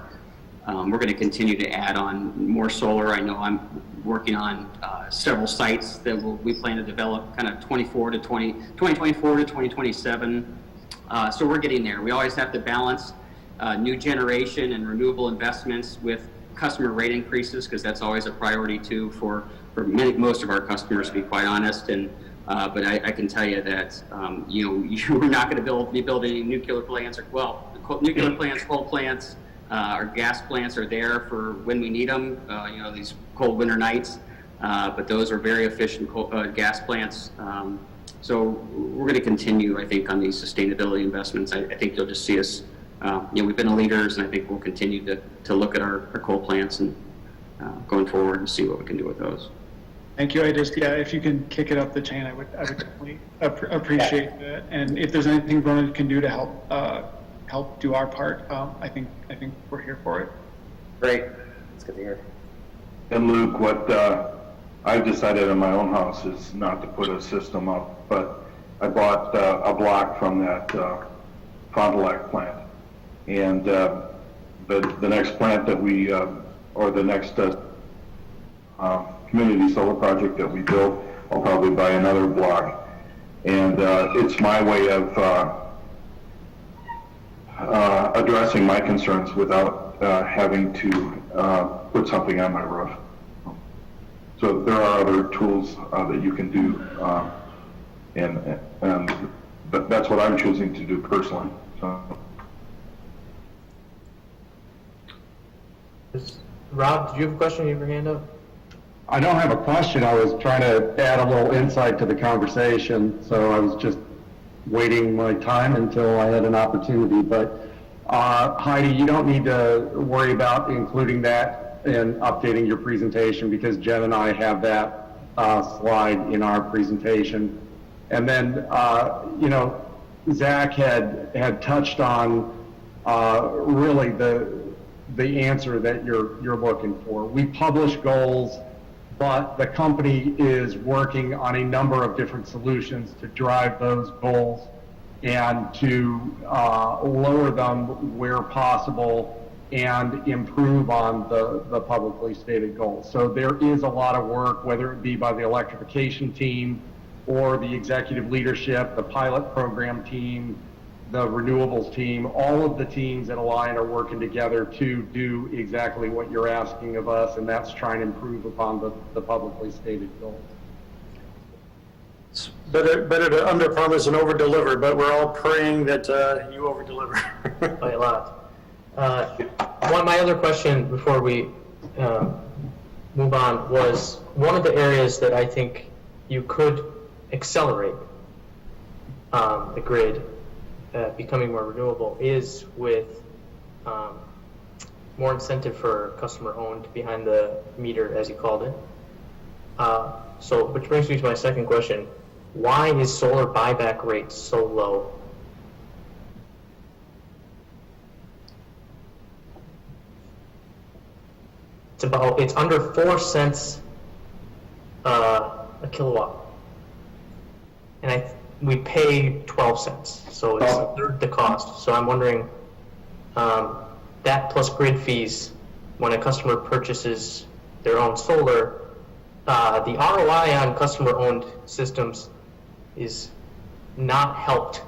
We're going to continue to add on more solar. I know I'm working on several sites that we plan to develop kind of 2024 to 2027. So we're getting there. We always have to balance new generation and renewable investments with customer rate increases, because that's always a priority too for most of our customers, to be quite honest. And but I can tell you that you're not going to be building nuclear plants, nuclear plants, coal plants. Our gas plants are there for when we need them, these cold winter nights, but those are very efficient gas plants. So we're going to continue, I think, on these sustainability investments. I think you'll just see us, we've been leaders, and I think we'll continue to look at our coal plants and going forward and see what we can do with those. Thank you. If you can kick it up the chain, I would definitely appreciate that. And if there's anything Vernon can do to help do our part, I think we're here for it. Great. That's good to hear. And Luke, what I've decided in my own house is not to put a system up, but I bought a block from that Fond du Lac plant, and the next plant that we, or the next community solar project that we build, I'll probably buy another block, and it's my way of addressing my concerns without having to put something on my roof. So there are other tools that you can do, but that's what I'm choosing to do personally. So. Rob, did you have a question? You have your hand up? I don't have a question. I was trying to add a little insight to the conversation, so I was just waiting my time until I had an opportunity. But Heidi, you don't need to worry about including that and updating your presentation, because Jen and I have that slide in our presentation. And then, Zach had touched on really the answer that you're looking for. We publish goals, but the company is working on a number of different solutions to drive those goals and to lower them where possible and improve on the publicly stated goals. So there is a lot of work, whether it be by the electrification team or the executive leadership, the pilot program team, the renewables team. All of the teams at Alliant are working together to do exactly what you're asking of us, and that's trying to improve upon the publicly stated goals. It's better to underpromise and overdeliver, but we're all praying that you overdeliver. By a lot. My other question before we move on was, one of the areas that I think you could accelerate the grid becoming more renewable is with more incentive for customer-owned behind the meter, as you called it. So, which brings me to my second question. Why is solar buyback rate so low? It's under 4 cents a kilowatt. And we pay 12 cents, so it's a third the cost. So I'm wondering, that plus grid fees, when a customer purchases their own solar, the ROI on customer-owned systems is not helped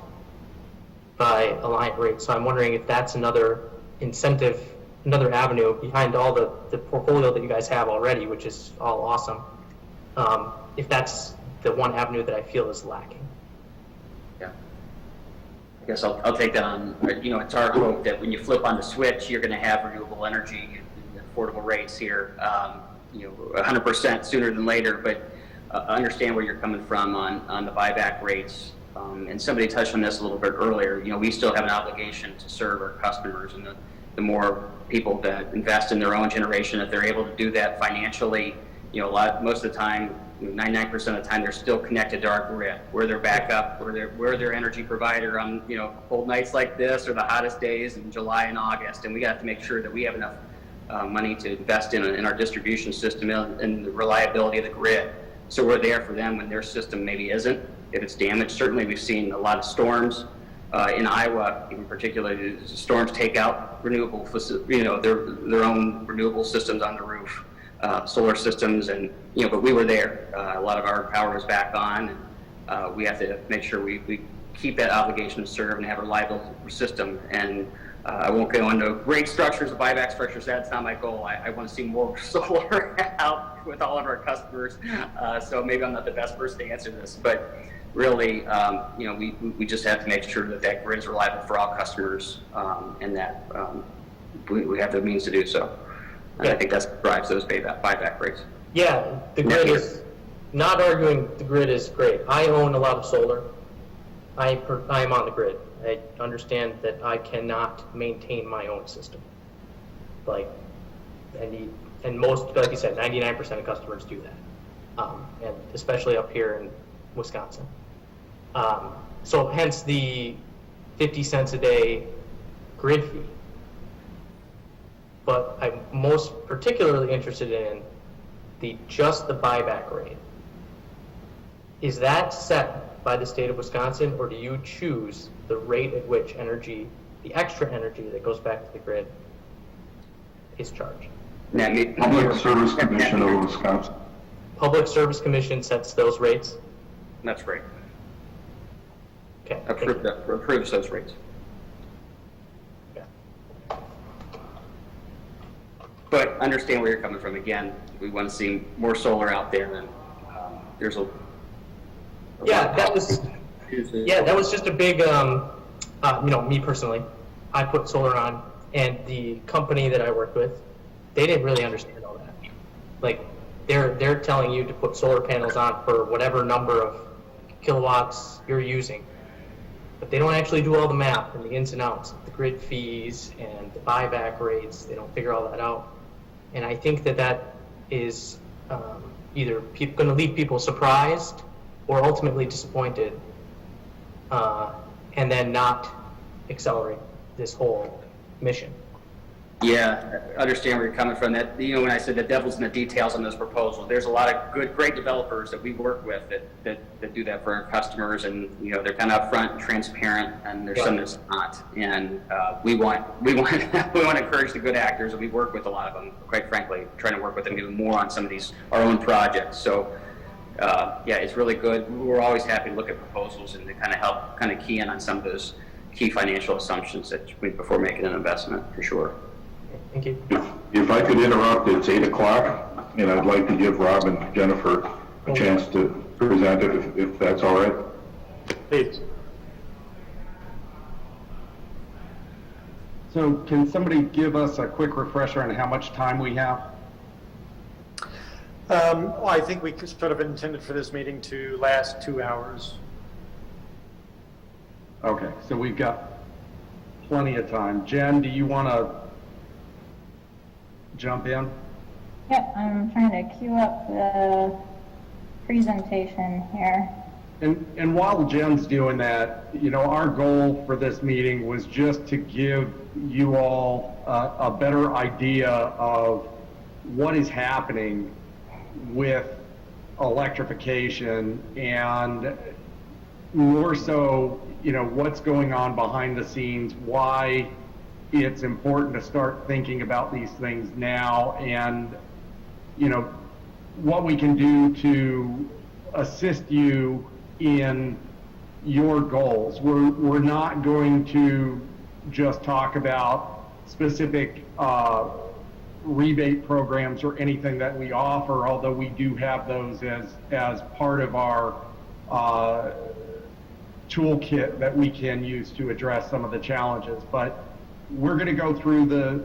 by Alliant rates. So I'm wondering if that's another incentive, another avenue behind all the portfolio that you guys have already, which is all awesome. If that's the one avenue that I feel is lacking. Yeah. I guess I'll take that on. You know, it's our hope that when you flip on the switch, you're going to have renewable energy and affordable rates here, 100% sooner than later. But understand where you're coming from on the buyback rates. And somebody touched on this a little bit earlier. You know, we still have an obligation to serve our customers, and the more people that invest in their own generation, if they're able to do that financially, most of the time, 99% of the time, they're still connected to our grid. We're their backup. We're their energy provider on cold nights like this or the hottest days in July and August. And we have to make sure that we have enough money to invest in our distribution system and the reliability of the grid. So we're there for them when their system maybe isn't, if it's damaged. Certainly, we've seen a lot of storms in Iowa, in particular. Storms take out renewable, their own renewable systems on the roof. Solar systems, and but we were there. A lot of our power was back on, and we have to make sure we keep that obligation to serve and have a reliable system. And I won't go into rate structures, buyback structures. That's not my goal. I want to see more solar out with all of our customers. So maybe I'm not the best person to answer this, but really, we just have to make sure that grid is reliable for all customers, and that we have the means to do so. And I think that drives those buyback rates. Yeah, the grid is, not arguing the grid is great. I own a lot of solar. I am on the grid. I understand that I cannot maintain my own system. And most, like you said, 99% of customers do that. And especially up here in Wisconsin. So hence the 50 cents a day grid fee. But I'm most particularly interested in just the buyback rate. Is that set by the state of Wisconsin, or do you choose the rate at which the extra energy that goes back to the grid is charged? Public Service Commission of Wisconsin. Public Service Commission sets those rates? That's right. Okay. Approves those rates. But understand where you're coming from. Again, we want to see more solar out there, and there's a that was just a big, me personally, I put solar on, and the company that I work with, they didn't really understand all that. Like, they're telling you to put solar panels on for whatever number of kilowatts you're using, but they don't actually do all the math and the ins and outs, the grid fees and the buyback rates. They don't figure all that out. And I think that is either going to leave people surprised or ultimately disappointed, and then not accelerate this whole mission. Yeah, I understand where you're coming from. That, when I said the devil's in the details on those proposals, there's a lot of great developers that we work with that do that for our customers, and they're kind of upfront and transparent, and there's some that's not. And we want to encourage the good actors, and we work with a lot of them. Quite frankly, trying to work with them even more on some of these our own projects. So it's really good. We're always happy to look at proposals and to kind of help key in on some of those key financial assumptions before making an investment, for sure. Thank you. If I could interrupt, it's 8 o'clock, and I'd like to give Rob and Jennifer a chance to present it, if that's all right. Please. So can somebody give us a quick refresher on how much time we have? I think we sort of intended for this meeting to last 2 hours. Okay, so we've got plenty of time. Jen, do you want to jump in? Yep, I'm trying to queue up the presentation here. And while Jen's doing that, you know, our goal for this meeting was just to give you all a better idea of what is happening with electrification, and more so, you know, what's going on behind the scenes, why it's important to start thinking about these things now, and, you know, what we can do to assist you in your goals. We're not going to just talk about specific rebate programs or anything that we offer, although we do have those as part of our toolkit that we can use to address some of the challenges. But we're going to go through the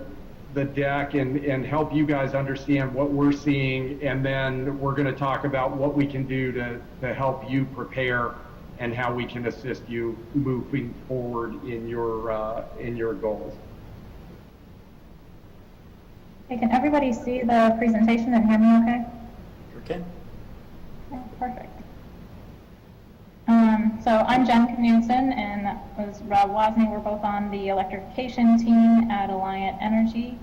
deck and help you guys understand what we're seeing, and then we're going to talk about what we can do to help you prepare and how we can assist you moving forward in your goals. Hey, can everybody see the presentation and hear me okay? Sure can. Okay, perfect. So I'm Jen Knudsen, and that was Rob Wozni. We're both on the electrification team at Alliant Energy.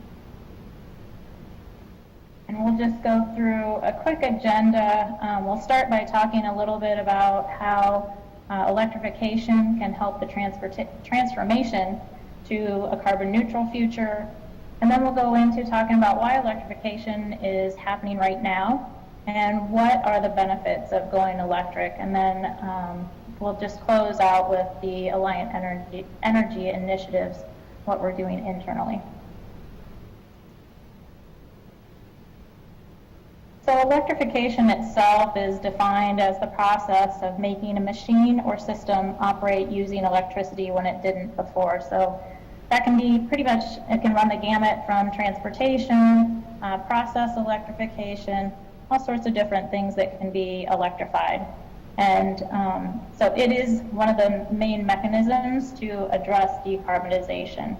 And we'll just go through a quick agenda. We'll start by talking a little bit about how electrification can help the transformation to a carbon neutral future. And then we'll go into talking about why electrification is happening right now and what are the benefits of going electric. And then we'll just close out with the Alliant Energy initiatives, what we're doing internally. So electrification itself is defined as the process of making a machine or system operate using electricity when it didn't before. So that can be pretty much, it can run the gamut from transportation, process electrification, all sorts of different things that can be electrified. And so it is one of the main mechanisms to address decarbonization.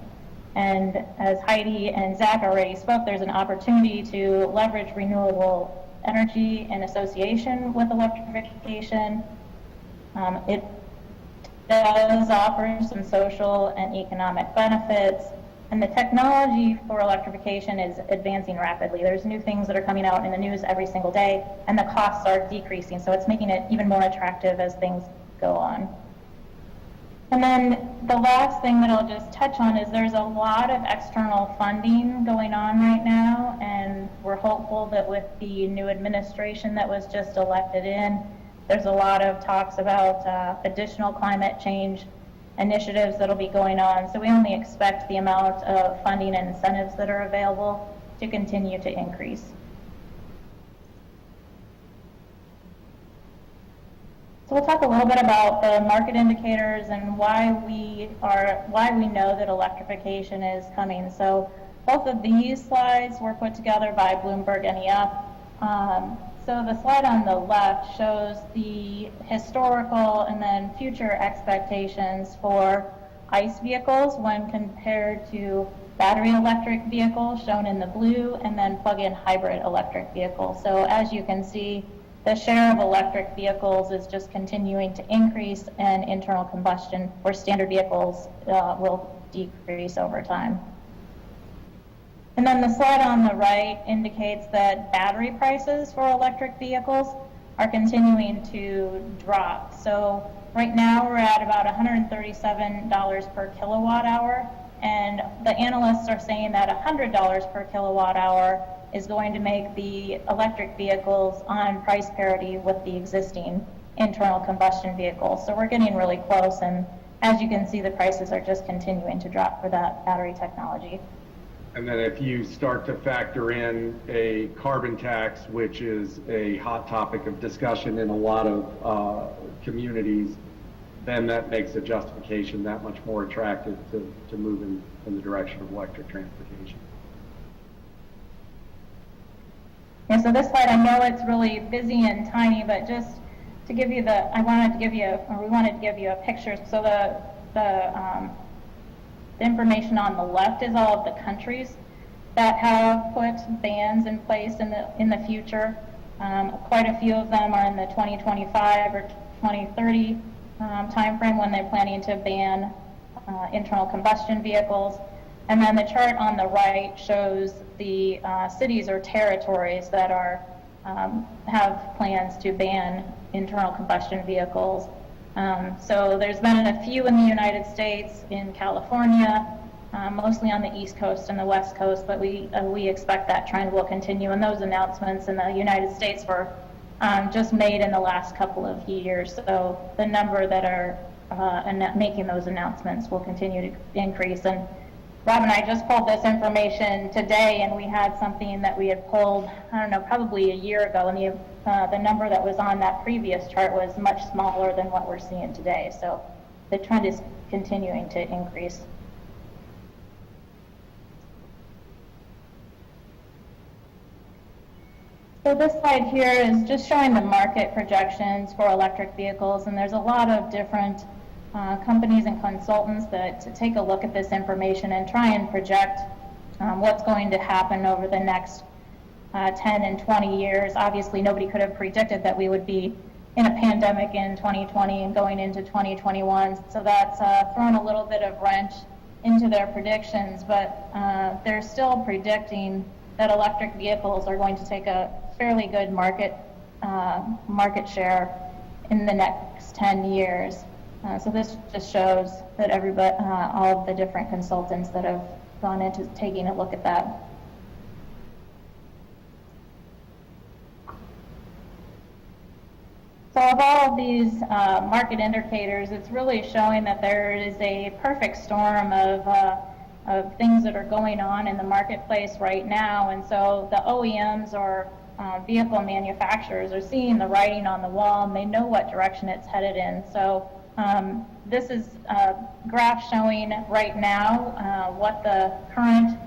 And as Heidi and Zach already spoke, there's an opportunity to leverage renewable energy in association with electrification. It does offer some social and economic benefits, and the technology for electrification is advancing rapidly. There's new things that are coming out in the news every single day, and the costs are decreasing, so it's making it even more attractive as things go on. And then the last thing that I'll just touch on is there's a lot of external funding going on right now, and we're hopeful that with the new administration that was just elected in, there's a lot of talks about additional climate change initiatives that'll be going on. So we only expect the amount of funding and incentives that are available to continue to increase. So we'll talk a little bit about the market indicators and why we know that electrification is coming. So both of these slides were put together by Bloomberg NEF. So the slide on the left shows the historical and then future expectations for ICE vehicles when compared to battery electric vehicles shown in the blue, and then plug-in hybrid electric vehicles. So as you can see, the share of electric vehicles is just continuing to increase, and internal combustion or standard vehicles will decrease over time. And then the slide on the right indicates that battery prices for electric vehicles are continuing to drop. So right now we're at about $137 per kilowatt hour, and the analysts are saying that $100 per kilowatt hour is going to make the electric vehicles on price parity with the existing internal combustion vehicles. So we're getting really close, and as you can see, the prices are just continuing to drop for that battery technology. And then if you start to factor in a carbon tax, which is a hot topic of discussion in a lot of communities, then that makes the justification that much more attractive to move in the direction of electric transportation. Yeah, so this slide, I know it's really busy and tiny, but just to give you we wanted to give you a picture. So the information on the left is all of the countries that have put bans in place in the future. Quite a few of them are in the 2025 or 2030 timeframe when they're planning to ban internal combustion vehicles. And then the chart on the right shows the cities or territories that have plans to ban internal combustion vehicles. So there's been a few in the United States, in California, mostly on the East Coast and the West Coast, but we expect that trend will continue. And those announcements in the United States were just made in the last couple of years. So the number that are making those announcements will continue to increase. And Rob and I just pulled this information today, and we had something that we had pulled, I don't know, probably a year ago, and the number that was on that previous chart was much smaller than what we're seeing today. So the trend is continuing to increase. So this slide here is just showing the market projections for electric vehicles, and there's a lot of different companies and consultants that take a look at this information and try and project what's going to happen over the next 10 and 20 years. Obviously, nobody could have predicted that we would be in a pandemic in 2020 and going into 2021, so that's thrown a little bit of wrench into their predictions, but they're still predicting that electric vehicles are going to take a fairly good market share in the next 10 years. So this just shows that all of the different consultants that have gone into taking a look at that. So of all of these market indicators, it's really showing that there is a perfect storm of things that are going on in the marketplace right now. And so the OEMs or vehicle manufacturers are seeing the writing on the wall, and they know what direction it's headed in. So this is a graph showing right now what the current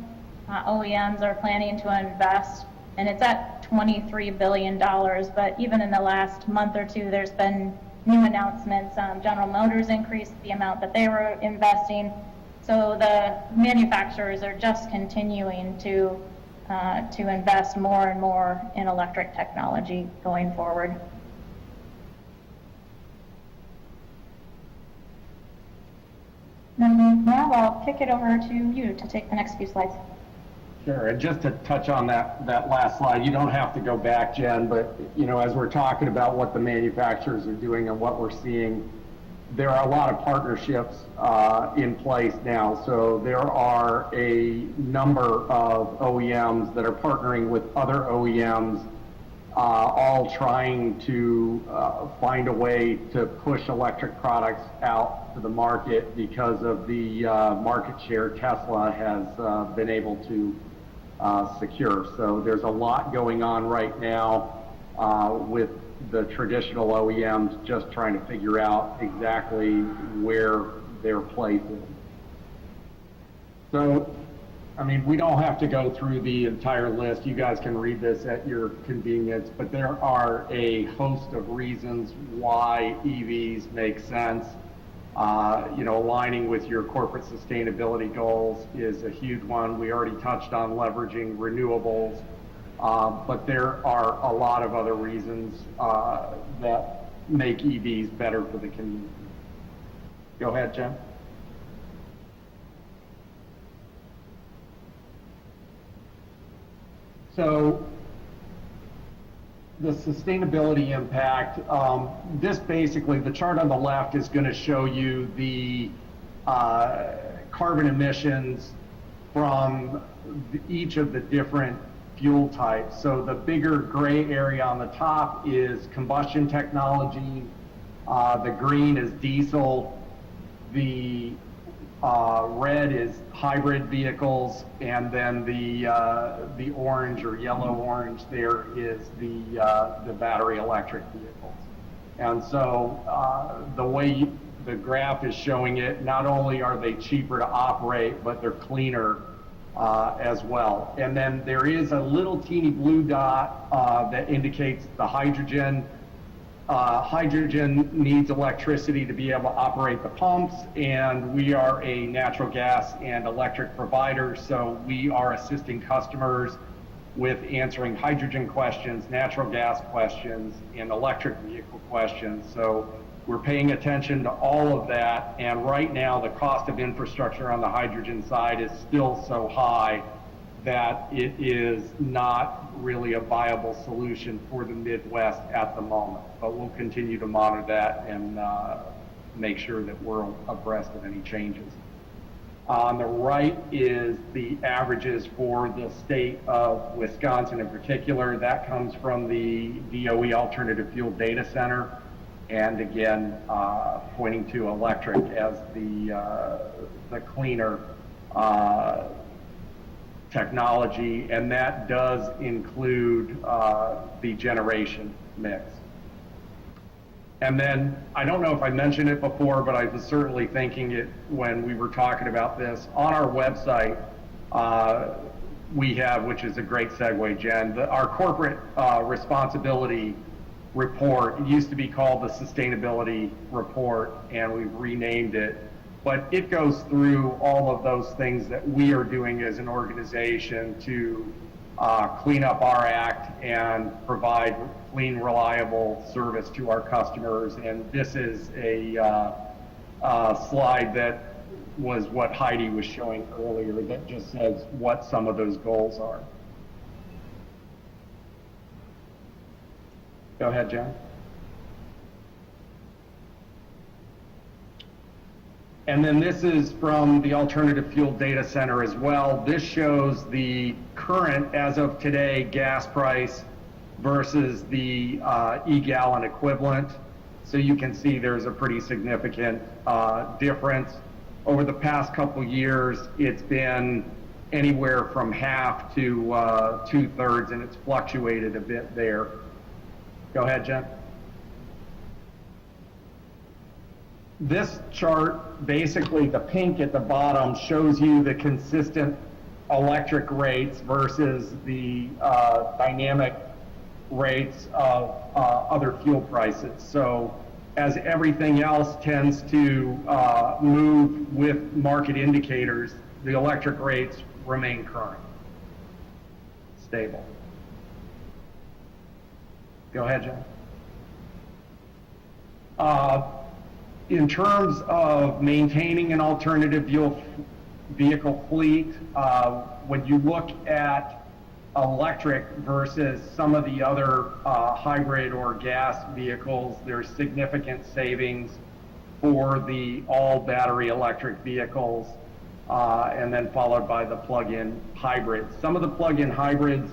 OEMs are planning to invest, and it's at $23 billion. But even in the last month or two, there's been new announcements. General Motors increased the amount that they were investing. So the manufacturers are just continuing to invest more and more in electric technology going forward. Then now I'll kick it over to you to take the next few slides. Sure, and just to touch on that last slide, you don't have to go back, Jen, but as we're talking about what the manufacturers are doing and what we're seeing, there are a lot of partnerships in place now. So there are a number of OEMs that are partnering with other OEMs, all trying to find a way to push electric products out to the market because of the market share Tesla has been able to secure. So there's a lot going on right now with the traditional OEMs just trying to figure out exactly where their place is. So, we don't have to go through the entire list. You guys can read this at your convenience, but there are a host of reasons why EVs make sense. Aligning with your corporate sustainability goals is a huge one. We already touched on leveraging renewables. But there are a lot of other reasons that make EVs better for the community. Go ahead, Jen. So the sustainability impact, this basically, the chart on the left is going to show you the carbon emissions from each of the different fuel types. So the bigger gray area on the top is combustion technology, the green is diesel, the red is hybrid vehicles, and then the orange or yellow-orange there is the battery electric vehicles. And so the way the graph is showing it, not only are they cheaper to operate, but they're cleaner as well. And then there is a little teeny blue dot that indicates the hydrogen. hydrogen needs electricity to be able to operate the pumps, and we are a natural gas and electric provider, so we are assisting customers with answering hydrogen questions, natural gas questions, and electric vehicle questions. So we're paying attention to all of that, and right now the cost of infrastructure on the hydrogen side is still so high that it is not really a viable solution for the Midwest at the moment. But we'll continue to monitor that and make sure that we're abreast of any changes. On the right is the averages for the state of Wisconsin in particular. That comes from the DOE Alternative Fuel Data Center. And again, pointing to electric as the cleaner technology, and that does include the generation mix. And then, I don't know if I mentioned it before, but I was certainly thinking it when we were talking about this. On our website, we have, which is a great segue, Jen, our corporate responsibility report. It used to be called the Sustainability Report, and we've renamed it. But it goes through all of those things that we are doing as an organization to clean up our act and provide clean, reliable service to our customers. And this is a slide that was what Heidi was showing earlier that just says what some of those goals are. Go ahead, Jen. And then this is from the Alternative Fuel Data Center as well. This shows the current, as of today, gas price versus the e-gallon equivalent. So you can see there's a pretty significant difference. Over the past couple years, it's been anywhere from half to 2/3, and it's fluctuated a bit there. Go ahead, Jen. This chart, basically the pink at the bottom, shows you the consistent electric rates versus the dynamic rates of other fuel prices. So as everything else tends to move with market indicators, the electric rates remain current, stable. Go ahead, Jen. In terms of maintaining an alternative vehicle fleet, when you look at electric versus some of the other hybrid or gas vehicles, there's significant savings for the all battery electric vehicles, and then followed by the plug-in hybrids. Some of the plug-in hybrids,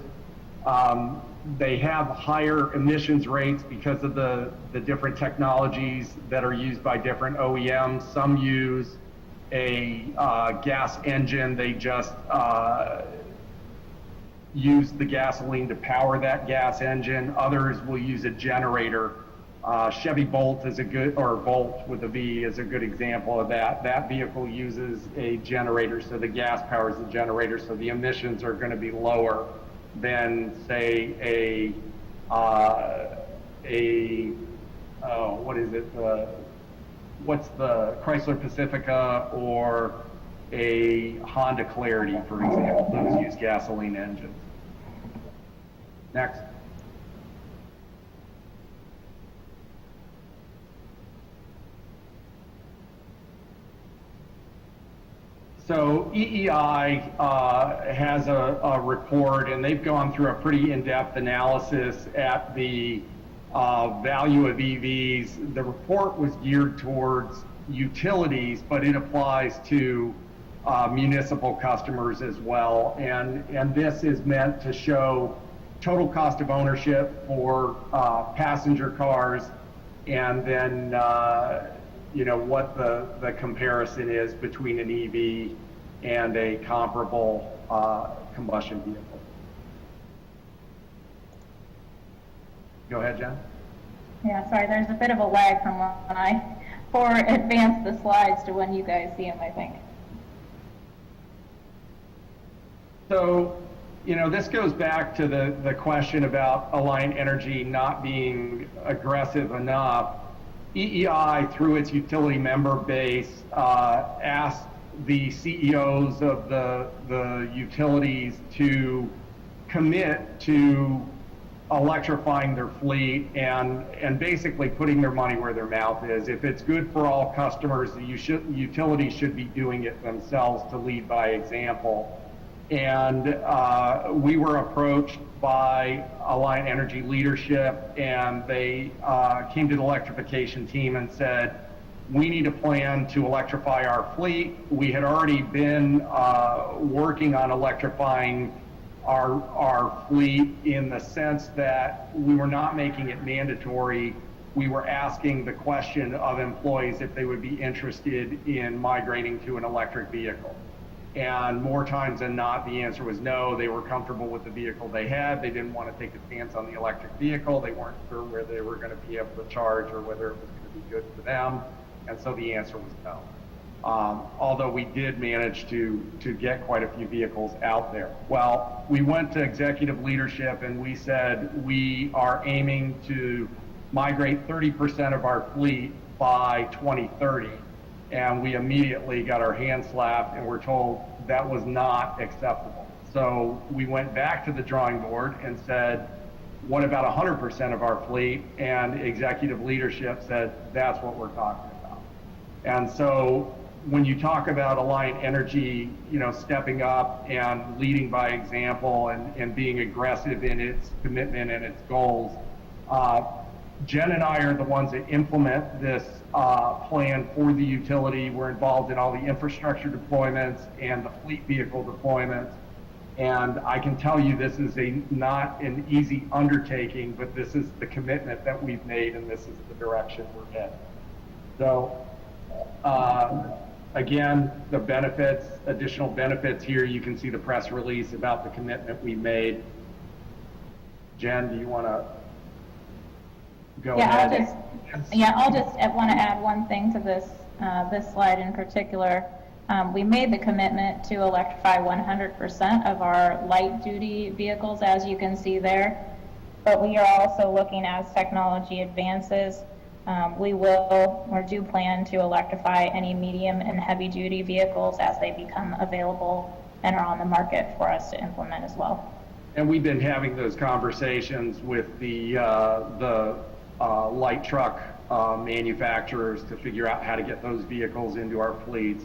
they have higher emissions rates because of the different technologies that are used by different OEMs. Some use a gas engine. They just use the gasoline to power that gas engine. Others will use a generator. Chevy Bolt is a good, or Volt with a V is a good example of that. That vehicle uses a generator, so the gas powers the generator, so the emissions are going to be lower than, say, what's the Chrysler Pacifica or a Honda Clarity, for example. Those use gasoline engines. Next. So EEI has a report, and they've gone through a pretty in-depth analysis at the value of EVs. The report was geared towards utilities, but it applies to municipal customers as well. And this is meant to show total cost of ownership for passenger cars, and then what the comparison is between an EV and a comparable combustion vehicle. Go ahead, Jen. Yeah, sorry, there's a bit of a lag from when I advance the slides to when you guys see them, I think. So This goes back to the question about Alliant Energy not being aggressive enough. EEI, through its utility member base, asked the CEOs of the utilities to commit to electrifying their fleet and basically putting their money where their mouth is. If it's good for all customers, the utilities should be doing it themselves to lead by example. And we were approached by Alliant Energy leadership, and they came to the electrification team and said, we need a plan to electrify our fleet. We had already been working on electrifying our fleet in the sense that we were not making it mandatory. We were asking the question of employees if they would be interested in migrating to an electric vehicle. And more times than not, the answer was no. They were comfortable with the vehicle they had. They didn't want to take a chance on the electric vehicle. They weren't sure where they were going to be able to charge or whether it was going to be good for them. And so the answer was no. Although we did manage to get quite a few vehicles out there. Well, we went to executive leadership and we said we are aiming to migrate 30% of our fleet by 2030. And we immediately got our hands slapped and were told that was not acceptable. So we went back to the drawing board and said, what about 100% of our fleet? And executive leadership said, that's what we're talking about. And so when you talk about Alliant Energy, stepping up and leading by example and being aggressive in its commitment and its goals, Jen and I are the ones that implement this plan for the utility. We're involved in all the infrastructure deployments and the fleet vehicle deployments. And I can tell you this is not an easy undertaking, but this is the commitment that we've made and this is the direction we're heading. So, again, the benefits, additional benefits here, you can see the press release about the commitment we made. Jen, do you want to go ahead? I'll just want to add one thing to this slide in particular. We made the commitment to electrify 100% of our light duty vehicles, as you can see there. But we are also looking as technology advances. We will or do plan to electrify any medium and heavy duty vehicles as they become available and are on the market for us to implement as well. And we've been having those conversations with the light truck manufacturers to figure out how to get those vehicles into our fleets.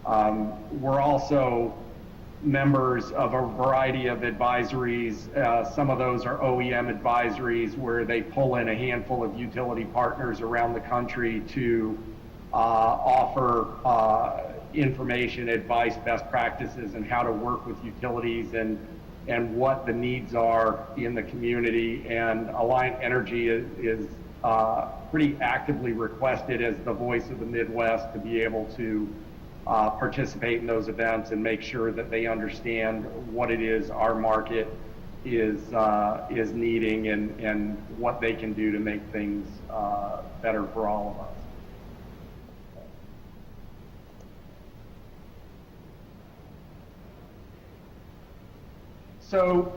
We're also members of a variety of advisories. Some of those are OEM advisories where they pull in a handful of utility partners around the country to offer information, advice, best practices, and how to work with utilities and what the needs are in the community. And Alliant Energy is pretty actively requested as the voice of the Midwest to be able to participate in those events and make sure that they understand what it is our market is needing and what they can do to make things better for all of us. So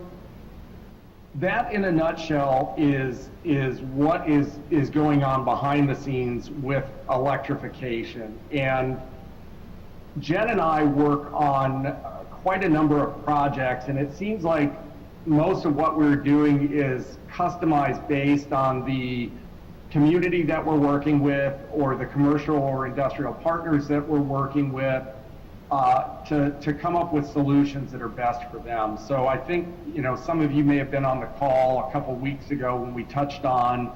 that in a nutshell is what is going on behind the scenes with electrification. And Jen and I work on quite a number of projects, and it seems like most of what we're doing is customized based on the community that we're working with or the commercial or industrial partners that we're working with to come up with solutions that are best for them. So I think, some of you may have been on the call a couple weeks ago when we touched on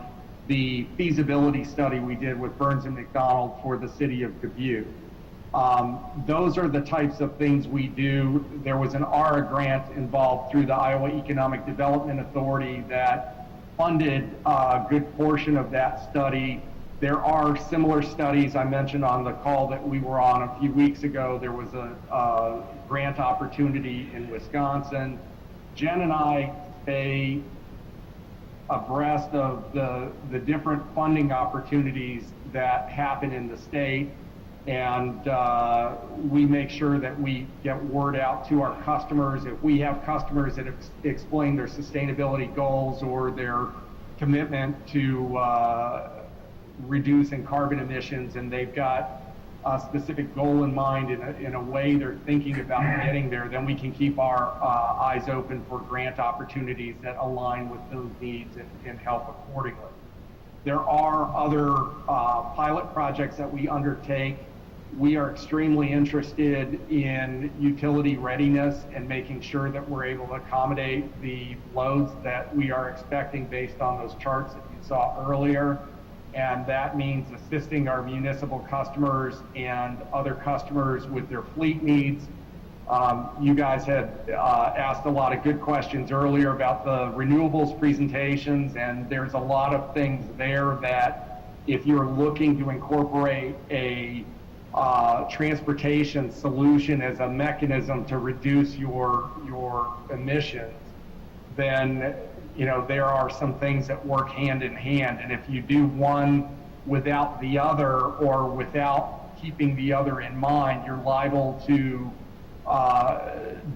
the feasibility study we did with Burns and McDonnell for the city of Dubuque. Those are the types of things we do. There was an ARA grant involved through the Iowa Economic Development Authority that funded a good portion of that study. There are similar studies I mentioned on the call that we were on a few weeks ago. There was a grant opportunity in Wisconsin. Jen and I stay abreast of the different funding opportunities that happen in the state. and we make sure that we get word out to our customers. If we have customers that explain their sustainability goals or their commitment to reducing carbon emissions, and they've got a specific goal in mind in a way they're thinking about getting there, then we can keep our eyes open for grant opportunities that align with those needs and help accordingly. There are other pilot projects that we undertake. We are extremely interested in utility readiness and making sure that we're able to accommodate the loads that we are expecting based on those charts that you saw earlier. And that means assisting our municipal customers and other customers with their fleet needs. You guys had asked a lot of good questions earlier about the renewables presentations, and there's a lot of things there that if you're looking to incorporate a transportation solution as a mechanism to reduce your emissions, then there are some things that work hand in hand. And if you do one without the other or without keeping the other in mind, you're liable to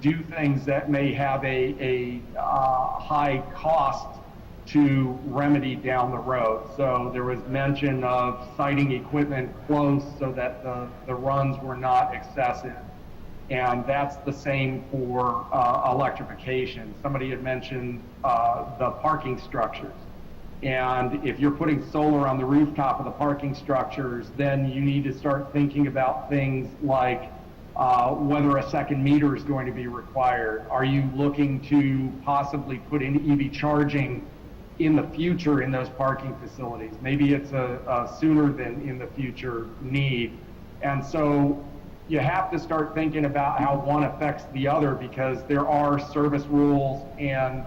do things that may have a high cost to remedy down the road. So there was mention of siting equipment close so that the runs were not excessive. And that's the same for electrification. Somebody had mentioned the parking structures. And if you're putting solar on the rooftop of the parking structures, then you need to start thinking about things like whether a second meter is going to be required. Are you looking to possibly put in EV charging in the future in those parking facilities? Maybe it's a sooner than in the future need. And so you have to start thinking about how one affects the other, because there are service rules and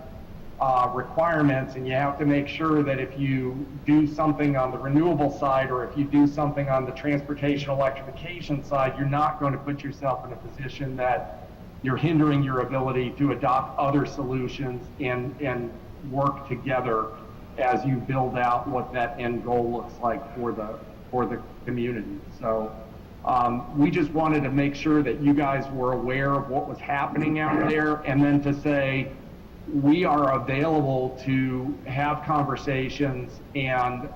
requirements, and you have to make sure that if you do something on the renewable side or if you do something on the transportation electrification side, you're not going to put yourself in a position that you're hindering your ability to adopt other solutions and work together as you build out what that end goal looks like for the community. So we just wanted to make sure that you guys were aware of what was happening out there, and then to say we are available to have conversations and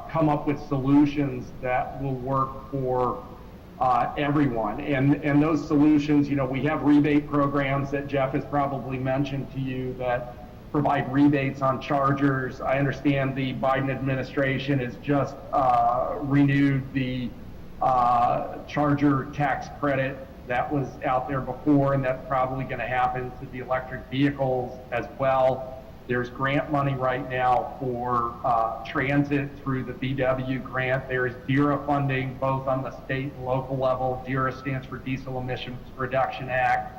come up with solutions that will work for everyone. And those solutions, we have rebate programs that Jeff has probably mentioned to you that provide rebates on chargers. I understand the Biden administration has just renewed the charger tax credit that was out there before, and that's probably going to happen to the electric vehicles as well. There's grant money right now for transit through the VW grant. There's DERA funding both on the state and local level. DERA stands for Diesel Emissions Reduction Act.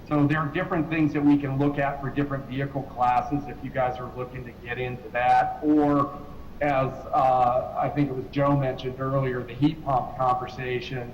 So there are different things that we can look at for different vehicle classes if you guys are looking to get into that. Or as I think it was Joe mentioned earlier, the heat pump conversation.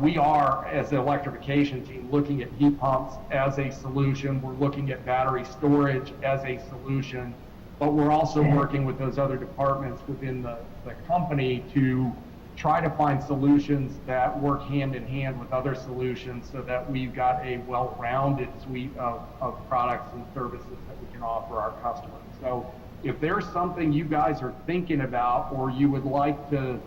We are, as an electrification team, looking at heat pumps as a solution. We're looking at battery storage as a solution, but we're also working with those other departments within the company to try to find solutions that work hand in hand with other solutions so that we've got a well-rounded suite of products and services that we can offer our customers. So if there's something you guys are thinking about or you would like to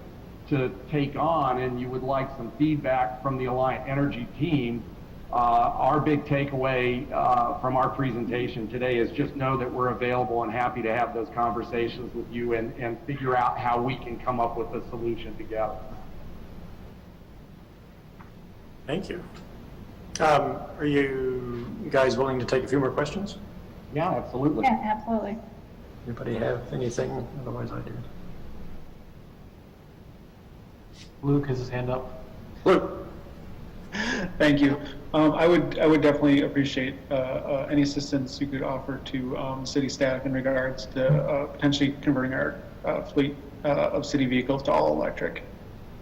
take on and you would like some feedback from the Alliant Energy team, our big takeaway from our presentation today is just know that we're available and happy to have those conversations with you and figure out how we can come up with a solution together. Thank you. Are you guys willing to take a few more questions? Yeah, absolutely. Yeah, absolutely. Anybody have anything? Otherwise I do. Luke has his hand up. Luke. Thank you. I would definitely appreciate any assistance you could offer to city staff in regards to potentially converting our fleet of city vehicles to all electric.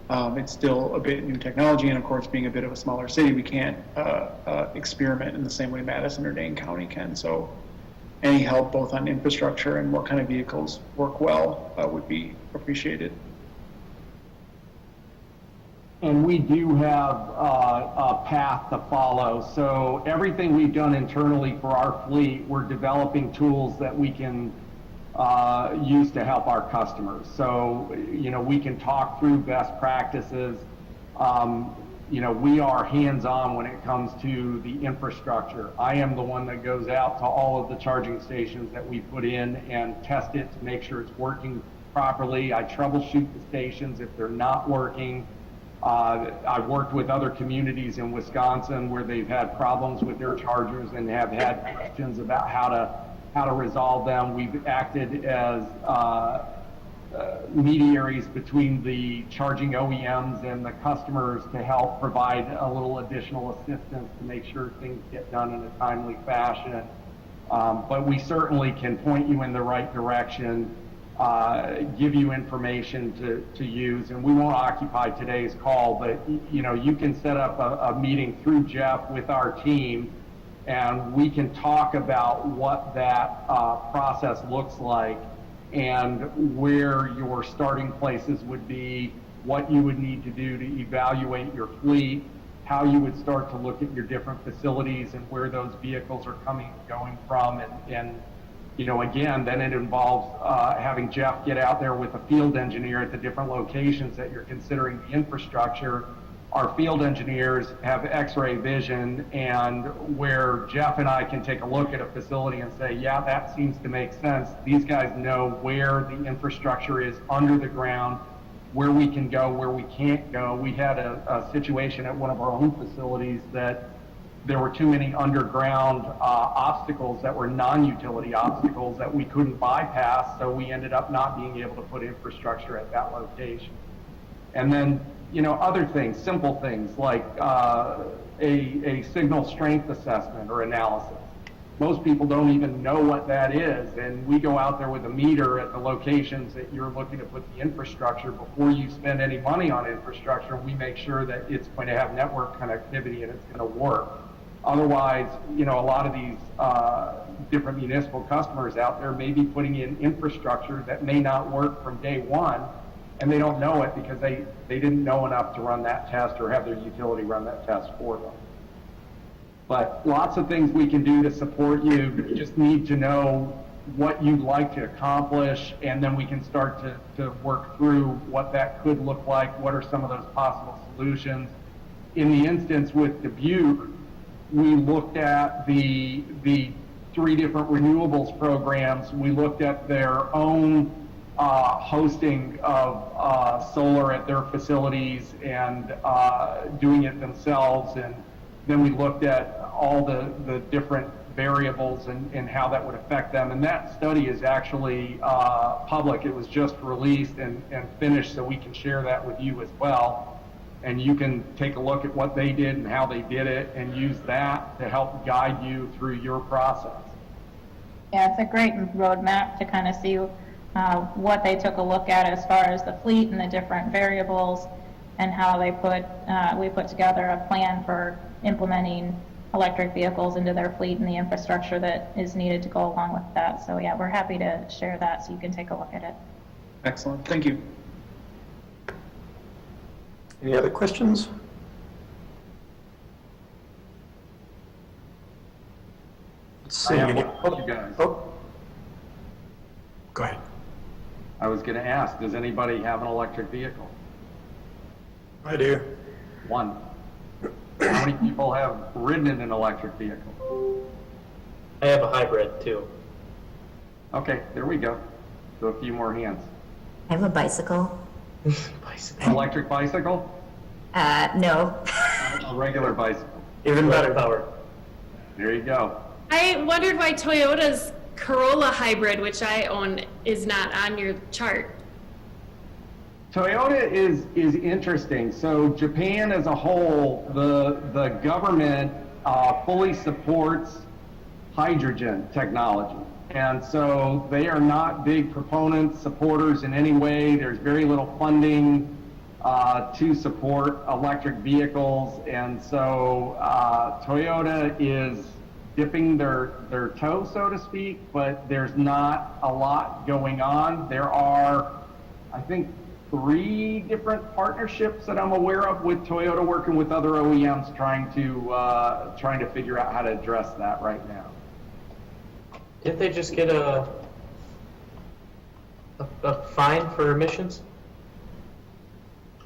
It's still a bit new technology, and of course, being a bit of a smaller city, we can't experiment in the same way Madison or Dane County can. So any help both on infrastructure and what kind of vehicles work well would be appreciated. and we do have a path to follow. So everything we've done internally for our fleet, we're developing tools that we can use to help our customers. So, you know, we can talk through best practices. You know, we are hands-on when it comes to the infrastructure. I am the one that goes out to all of the charging stations that we put in and test it to make sure it's working properly. I troubleshoot the stations if they're not working. I've worked with other communities in Wisconsin where they've had problems with their chargers and have had questions about how to resolve them. We've acted as mediaries between the charging OEMs and the customers to help provide a little additional assistance to make sure things get done in a timely fashion. But we certainly can point you in the right direction, give you information to use, and we won't occupy today's call, but you know, you can set up a meeting through Jeff with our team, and we can talk about what that process looks like and where your starting places would be, what you would need to do to evaluate your fleet, how you would start to look at your different facilities and where those vehicles are coming and going from. And you know, again, then it involves having Jeff get out there with a field engineer at the different locations that you're considering the infrastructure. Our field engineers have X-ray vision, and where Jeff and I can take a look at a facility and say, yeah, that seems to make sense. These guys know where the infrastructure is under the ground, where we can go, where we can't go. We had a situation at one of our own facilities that there were too many underground obstacles that were non-utility obstacles that we couldn't bypass, so we ended up not being able to put infrastructure at that location. And then, you know, other things, simple things like a signal strength assessment or analysis. Most people don't even know what that is, and we go out there with a meter at the locations that you're looking to put the infrastructure. Before you spend any money on infrastructure, we make sure that it's going to have network connectivity and it's going to work. Otherwise, you know, a lot of these different municipal customers out there may be putting in infrastructure that may not work from day one, and they don't know it because they didn't know enough to run that test or have their utility run that test for them. But lots of things we can do to support you. You just need to know what you'd like to accomplish, and then we can start to work through what that could look like, what are some of those possible solutions. In the instance with Dubuque, we looked at the 3 different renewables programs. We looked at their own hosting of solar at their facilities and doing it themselves, and then we looked at all the different variables and how that would affect them. And that study is actually public. It was just released and finished, so we can share that with you as well. And you can take a look at what they did and how they did it and use that to help guide you through your process. Yeah, it's a great roadmap to kind of see what they took a look at as far as the fleet and the different variables, and how they we put together a plan for implementing electric vehicles into their fleet and the infrastructure that is needed to go along with that. So yeah, we're happy to share that so you can take a look at it. Excellent, thank you. Any other questions? Let's see. I have one for you guys. Oh, go ahead. I was going to ask, does anybody have an electric vehicle? I do. One. How many people have ridden in an electric vehicle? I have a hybrid too. Okay, there we go. So a few more hands. I have a bicycle. Bicycle. Electric bicycle? No. A regular bicycle. Even better. Power. There you go. I wondered why Toyota's Corolla hybrid, which I own, is not on your chart. Toyota is interesting. So Japan as a whole, the government fully supports hydrogen technology. And so they are not big proponents, supporters in any way. There's very little funding to support electric vehicles. And so Toyota is dipping their toe, so to speak, but there's not a lot going on. There are, I think, 3 different partnerships that I'm aware of with Toyota, working with other OEMs, trying to figure out how to address that right now. Didn't they just get a fine for emissions?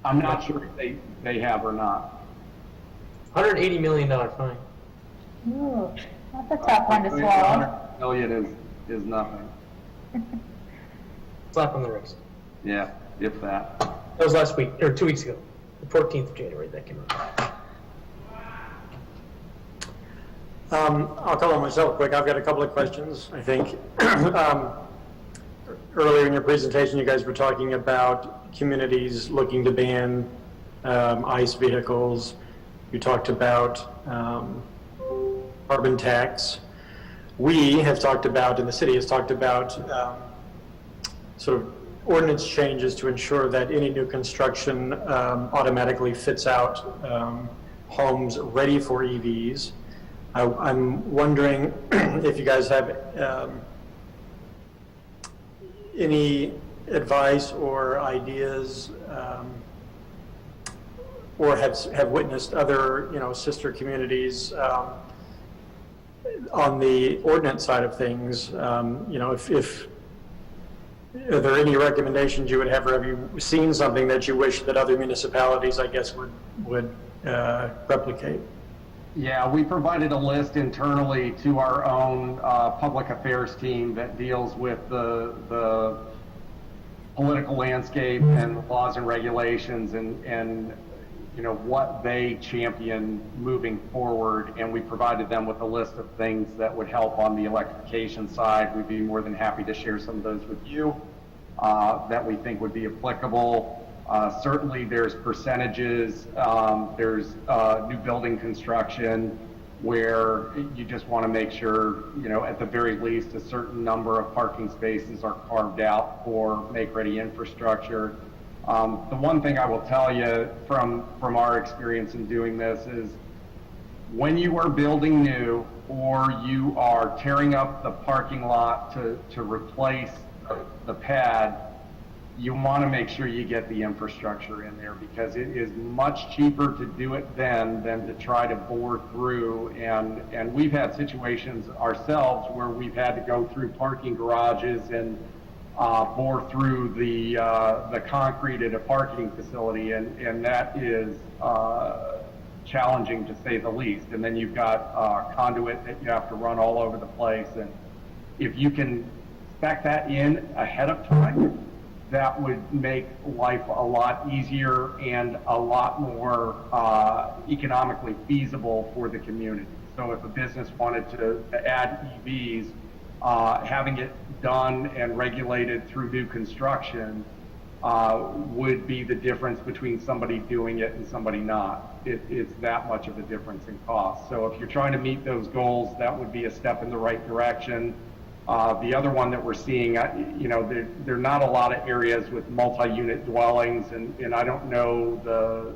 I'm not sure if they have or not. $180 million fine. Ooh, that's a tough one to swallow. $100 million is nothing. Slap on the wrist. Yeah, if that. That was last week, or 2 weeks ago. The 14th of January that came out. I'll call on myself quick. I've got a couple of questions, I think. Earlier in your presentation, you guys were talking about communities looking to ban ICE vehicles. You talked about carbon tax. We have talked about, and the city has talked about, sort of ordinance changes to ensure that any new construction automatically fits out homes ready for EVs. I'm wondering if you guys have any advice or ideas, or have witnessed other, sister communities on the ordinance side of things. If are there any recommendations you would have, or have you seen something that you wish that other municipalities, I guess, would replicate? Yeah, we provided a list internally to our own public affairs team that deals with the political landscape and laws and regulations and what they champion moving forward. And we provided them with a list of things that would help on the electrification side. We'd be more than happy to share some of those with you that we think would be applicable. Certainly there's percentages, there's new building construction where you just want to make sure, at the very least, a certain number of parking spaces are carved out for make-ready infrastructure. The one thing I will tell you from our experience in doing this is when you are building new or you are tearing up the parking lot to replace the pad, you want to make sure you get the infrastructure in there, because it is much cheaper to do it then than to try to bore through. And we've had situations ourselves where we've had to go through parking garages and bore through the concrete at a parking facility, and that is challenging to say the least. And then you've got conduit that you have to run all over the place. And if you can spec that in ahead of time, that would make life a lot easier and a lot more economically feasible for the community. So if a business wanted to add EVs, having it done and regulated through new construction would be the difference between somebody doing it and somebody not. It's that much of a difference in cost. So if you're trying to meet those goals, that would be a step in the right direction. The other one that we're seeing, there are not a lot of areas with multi-unit dwellings, and I don't know the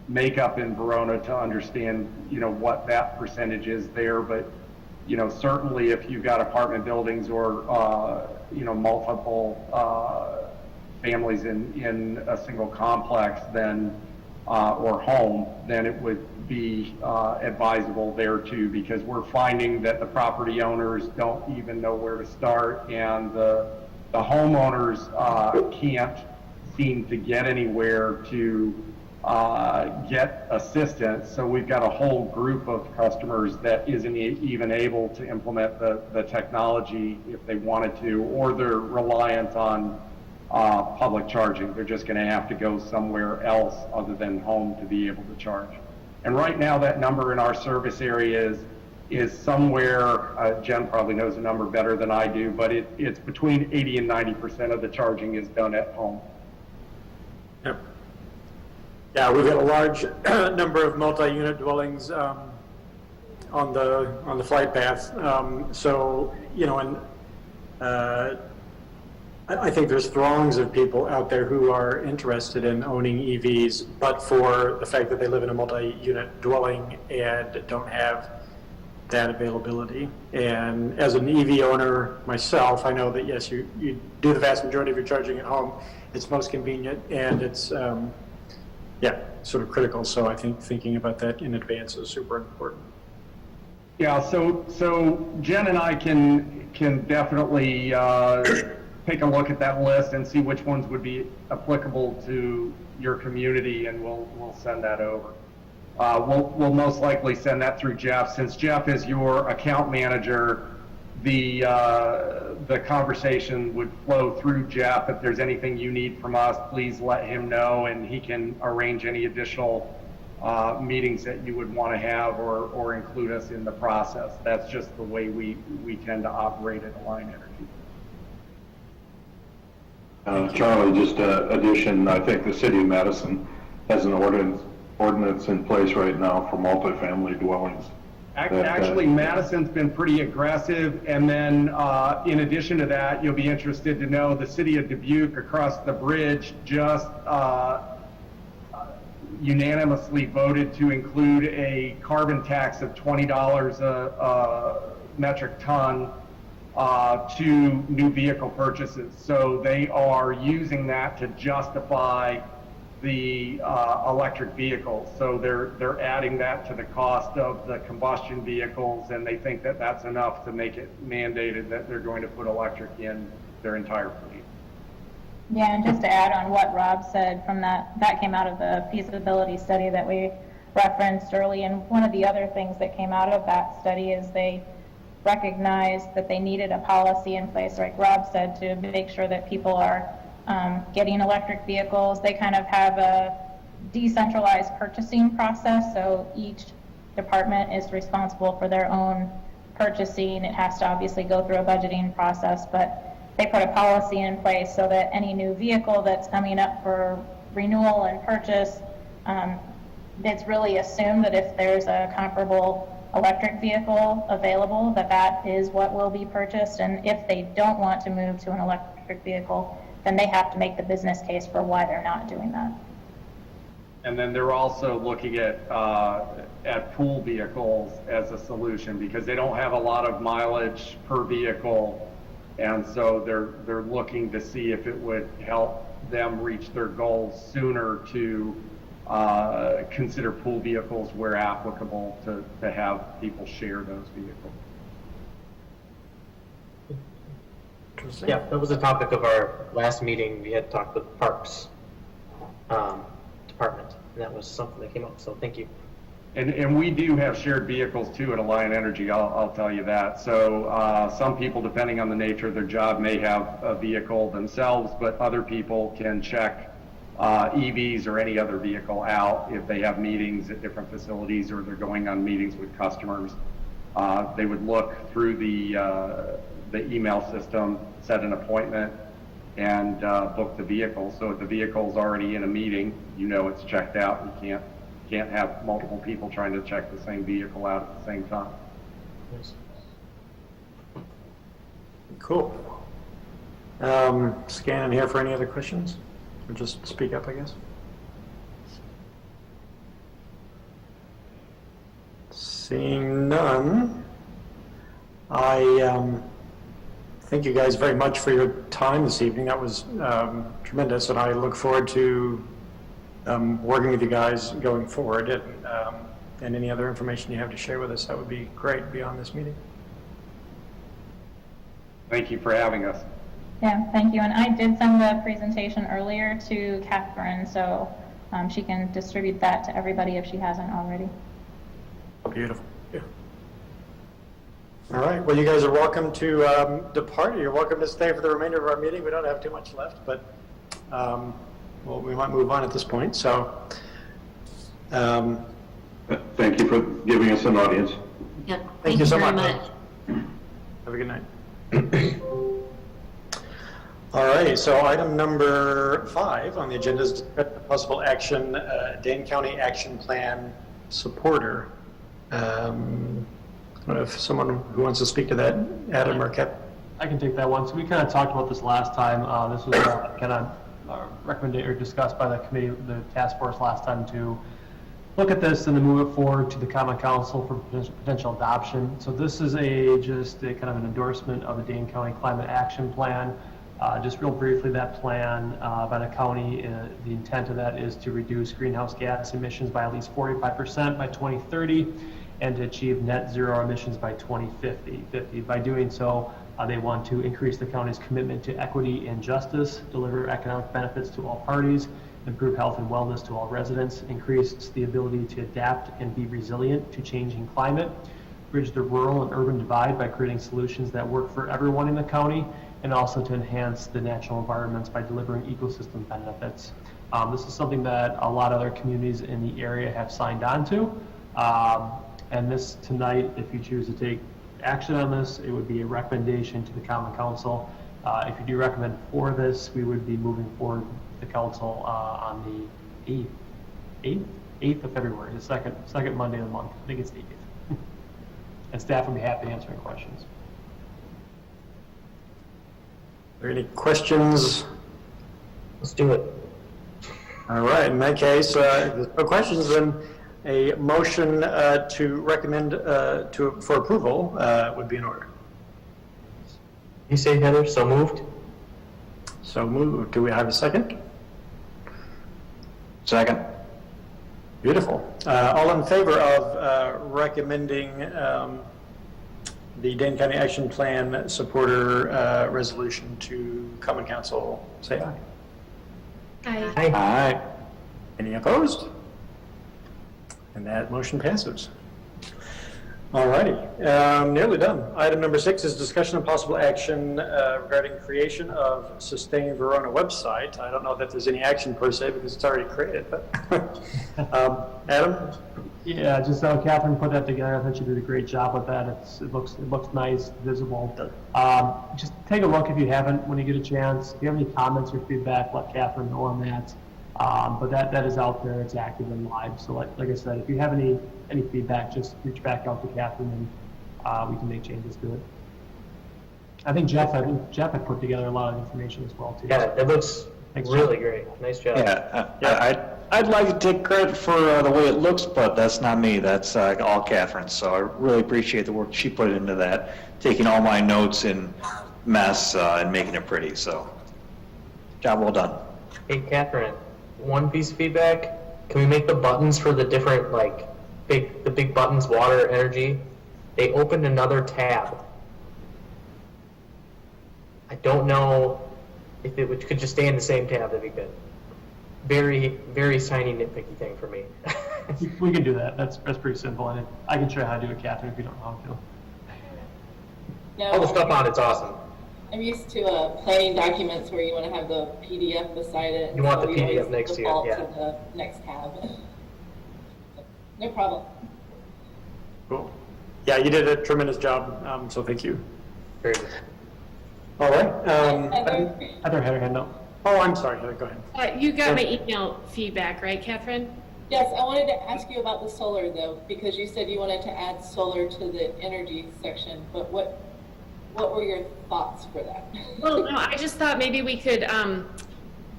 makeup in Verona to understand, what that percentage is there, but, certainly if you've got apartment buildings or, multiple families in a single complex, then, or home, then it would be advisable there too, because we're finding that the property owners don't even know where to start, and the homeowners can't seem to get anywhere to get assistance. So we've got a whole group of customers that isn't even able to implement the technology if they wanted to, or they're reliant on public charging. They're just going to have to go somewhere else other than home to be able to charge. And right now that number in our service area is somewhere, Jen probably knows the number better than I do, but it's between 80 and 90% of the charging is done at home. Yep. Yeah, we've got a large number of multi-unit dwellings on the flight path. I think there's throngs of people out there who are interested in owning EVs, but for the fact that they live in a multi-unit dwelling and don't have that availability. And as an EV owner myself, I know that yes, you do the vast majority of your charging at home. It's most convenient, and it's yeah, sort of critical. So I think thinking about that in advance is super important. Yeah, so Jen and I can definitely take a look at that list and see which ones would be applicable to your community, and we'll send that over. We'll most likely send that through Jeff. Since Jeff is your account manager, the conversation would flow through Jeff. If there's anything you need from us, please let him know, and he can arrange any additional meetings that you would want to have or include us in the process. That's just the way we tend to operate at Alliant Energy. Charlie, just addition, I think the city of Madison has an ordinance in place right now for multifamily dwellings. Actually, Madison's been pretty aggressive, and then in addition to that, you'll be interested to know the city of Dubuque across the bridge just unanimously voted to include a carbon tax of $20 a metric ton to new vehicle purchases. So they are using that to justify the electric vehicles. So they're adding that to the cost of the combustion vehicles, and they think that that's enough to make it mandated that they're going to put electric in their entire fleet. Yeah, and just to add on what Rob said, from that came out of the feasibility study that we referenced early, and one of the other things that came out of that study is they recognized that they needed a policy in place, like Rob said, to make sure that people are getting electric vehicles. They kind of have a decentralized purchasing process, so each department is responsible for their own purchasing. It has to obviously go through a budgeting process, but they put a policy in place so that any new vehicle that's coming up for renewal and purchase, it's really assumed that if there's a comparable electric vehicle available, that is what will be purchased. And if they don't want to move to an electric vehicle, then they have to make the business case for why they're not doing that. And then they're also looking at pool vehicles as a solution, because they don't have a lot of mileage per vehicle. And so they're looking to see if it would help them reach their goals sooner to consider pool vehicles where applicable to have people share those vehicles. Interesting. Yeah, that was the topic of our last meeting. We had talked with Parks Department, and that was something that came up, so thank you. And we do have shared vehicles too at Alliant Energy, I'll tell you that. So some people, depending on the nature of their job, may have a vehicle themselves, but other people can check EVs or any other vehicle out if they have meetings at different facilities or they're going on meetings with customers. They would look through the email system, set an appointment, and book the vehicle. So if the vehicle's already in a meeting, you know it's checked out. You can't have multiple people trying to check the same vehicle out at the same time. Cool. Scanning here for any other questions, or just speak up, I guess. Seeing none, I thank you guys very much for your time this evening. That was tremendous, and I look forward to working with you guys going forward, and any other information you have to share with us, that would be great beyond this meeting. Thank you for having us. Yeah, thank you. And I did send the presentation earlier to Catherine, so she can distribute that to everybody if she hasn't already. Beautiful. Yeah. All right. Well, you guys are welcome to depart. You're welcome to stay for the remainder of our meeting. We don't have too much left, but well, we might move on at this point. So, Thank you for giving us an audience. Yep. Thank you so very much. Have a good night. All right, so item number 5 on the agenda is possible action, Dane County Action Plan supporter. I don't know if someone who wants to speak to that, Adam or Kevin. I can take that one. So we kind of talked about this last time. This was kind of recommended or discussed by the committee, the task force last time to look at this and then move it forward to the Common Council for potential adoption. So this is just a kind of an endorsement of the Dane County Climate Action Plan. Just real briefly, that plan by the county, the intent of that is to reduce greenhouse gas emissions by at least 45% by 2030 and to achieve net zero emissions by 2050. By doing so, they want to increase the county's commitment to equity and justice, deliver economic benefits to all parties, improve health and wellness to all residents, increase the ability to adapt and be resilient to changing climate, bridge the rural and urban divide by creating solutions that work for everyone in the county, and also to enhance the natural environments by delivering ecosystem benefits. This is something that a lot of other communities in the area have signed on to. And this tonight, if you choose to take action on this, it would be a recommendation to the Common Council. If you do recommend for this, we would be moving forward with the council on the 8th of February, the second Monday of the month. I think it's the 8th. And staff would be happy to answer any questions. Are there any questions? Let's do it. All right, in that case, if there's no questions, then a motion to recommend for approval would be in order. You say, Heather, so moved? So moved. Do we have a second? Second. Beautiful. All in favor of recommending the Dane County Action Plan supporter resolution to Common Council, say aye. Aye. Aye. Any opposed? And that motion passes. All righty, nearly done. Item number 6 is discussion of possible action regarding creation of Sustain Verona website. I don't know that there's any action per se because it's already created, but Adam? Yeah, just Catherine put that together. I thought she did a great job with that. It looks nice, visible. Just take a look if you haven't when you get a chance. If you have any comments or feedback, let Catherine know on that. But that is out there. It's active and live. So like I said, if you have any feedback, just reach back out to Catherine and we can make changes to it. I think Jeff had put together a lot of information as well too. Yeah, it looks Thanks, really Jeff. great. Nice job. Yeah, I'd like to take credit for the way it looks, but that's not me. That's all Catherine. So I really appreciate the work she put into that, taking all my notes in mess and making it pretty. So, job well done. Hey, Catherine, one piece of feedback. Can we make the buttons for the different, the big buttons, water, energy? They opened another tab. I don't know if it could just stay in the same tab. That'd be good. Very, very tiny nitpicky thing for me. We can do that. That's pretty simple. And I can show you how to do it, Catherine, if you don't know how to. No, All the stuff on it's awesome. I'm used to planning documents where you want to have the PDF beside it. You want so the we PDF always next to you, default yeah. to the next tab. No problem. Cool. Yeah, you did a tremendous job, so thank you. Very good. All right. Heather had her hand up. Oh, I'm sorry, Heather, go ahead. You got my email feedback, right, Catherine? Yes, I wanted to ask you about the solar though, because you said you wanted to add solar to the energy section, but what were your thoughts for that? Well, no, I just thought maybe we could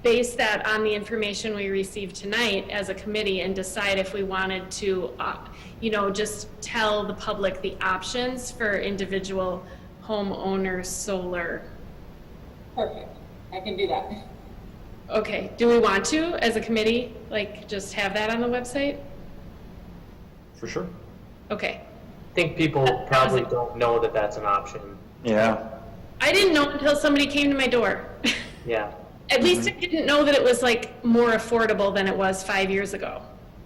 base that on the information we received tonight as a committee and decide if we wanted to, just tell the public the options for individual homeowners solar. Perfect. I can do that. Okay, do we want to, as a committee, just have that on the website? For sure. Okay. I think people probably don't know that that's an option. Yeah. I didn't know until somebody came to my door. Yeah. At least I didn't know that it was more affordable than it was 5 years ago,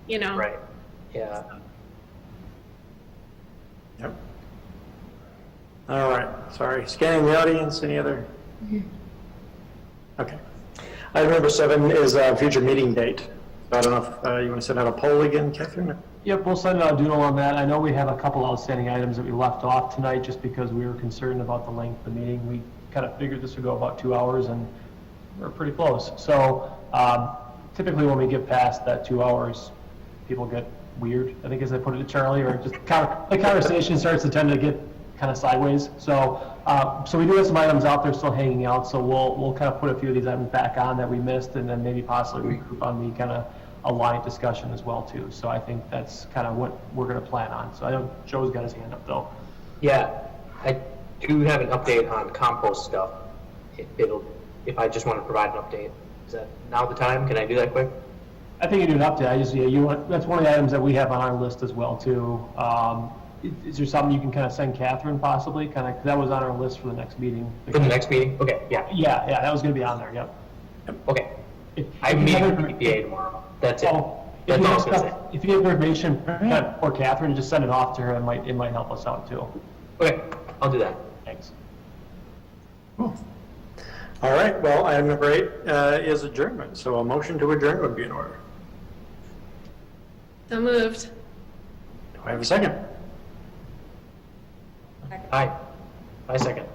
Right. Yeah. Yep. All right, sorry. Scanning the audience, any other? Okay. Item number 7 is future meeting date. I don't know if you want to send out a poll again, Catherine? Yep, we'll send out a doodle on that. I know we have a couple outstanding items that we left off tonight just because we were concerned about the length of the meeting. We kind of figured this would go about 2 hours and we're pretty close. So typically when we get past that 2 hours, people get weird, I think as I put it to Charlie, or just the conversation starts to tend to get kind of sideways. So we do have some items out there still hanging out, so we'll kind of put a few of these items back on that we missed and then maybe possibly regroup on the kind of Alliant discussion as well too. So I think that's kind of what we're going to plan on. So I know Joe's got his hand up though. Yeah, I do have an update on compost stuff. If I just want to provide an update, is that now the time? Can I do that quick? I think you do an update. That's one of the items that we have on our list as well too. Is there something you can kind of send Catherine possibly? Kind of, 'cause that was on our list for the next meeting. For the next meeting? Okay, yeah. Yeah, that was going to be on there. Yep. Okay. If I'm you meeting have with infor- EPA tomorrow. That's it. Oh, That's all I was gonna say. if you have information for Catherine, just send it off to her. It might help us out too. Okay, I'll do that. Thanks. Cool. All right, well, item number 8 is adjournment, so a motion to adjourn would be in order. So moved. Do I have a second? Aye. I second.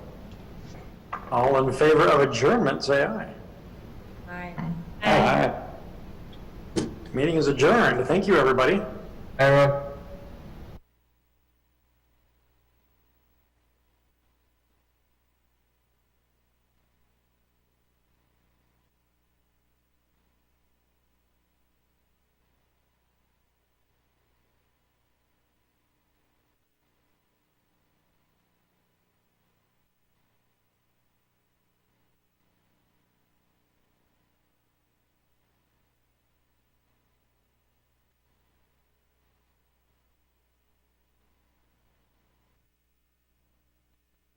All in favor of adjournment, say aye. Aye. Meeting is adjourned. Thank you, everybody. Bye, everyone.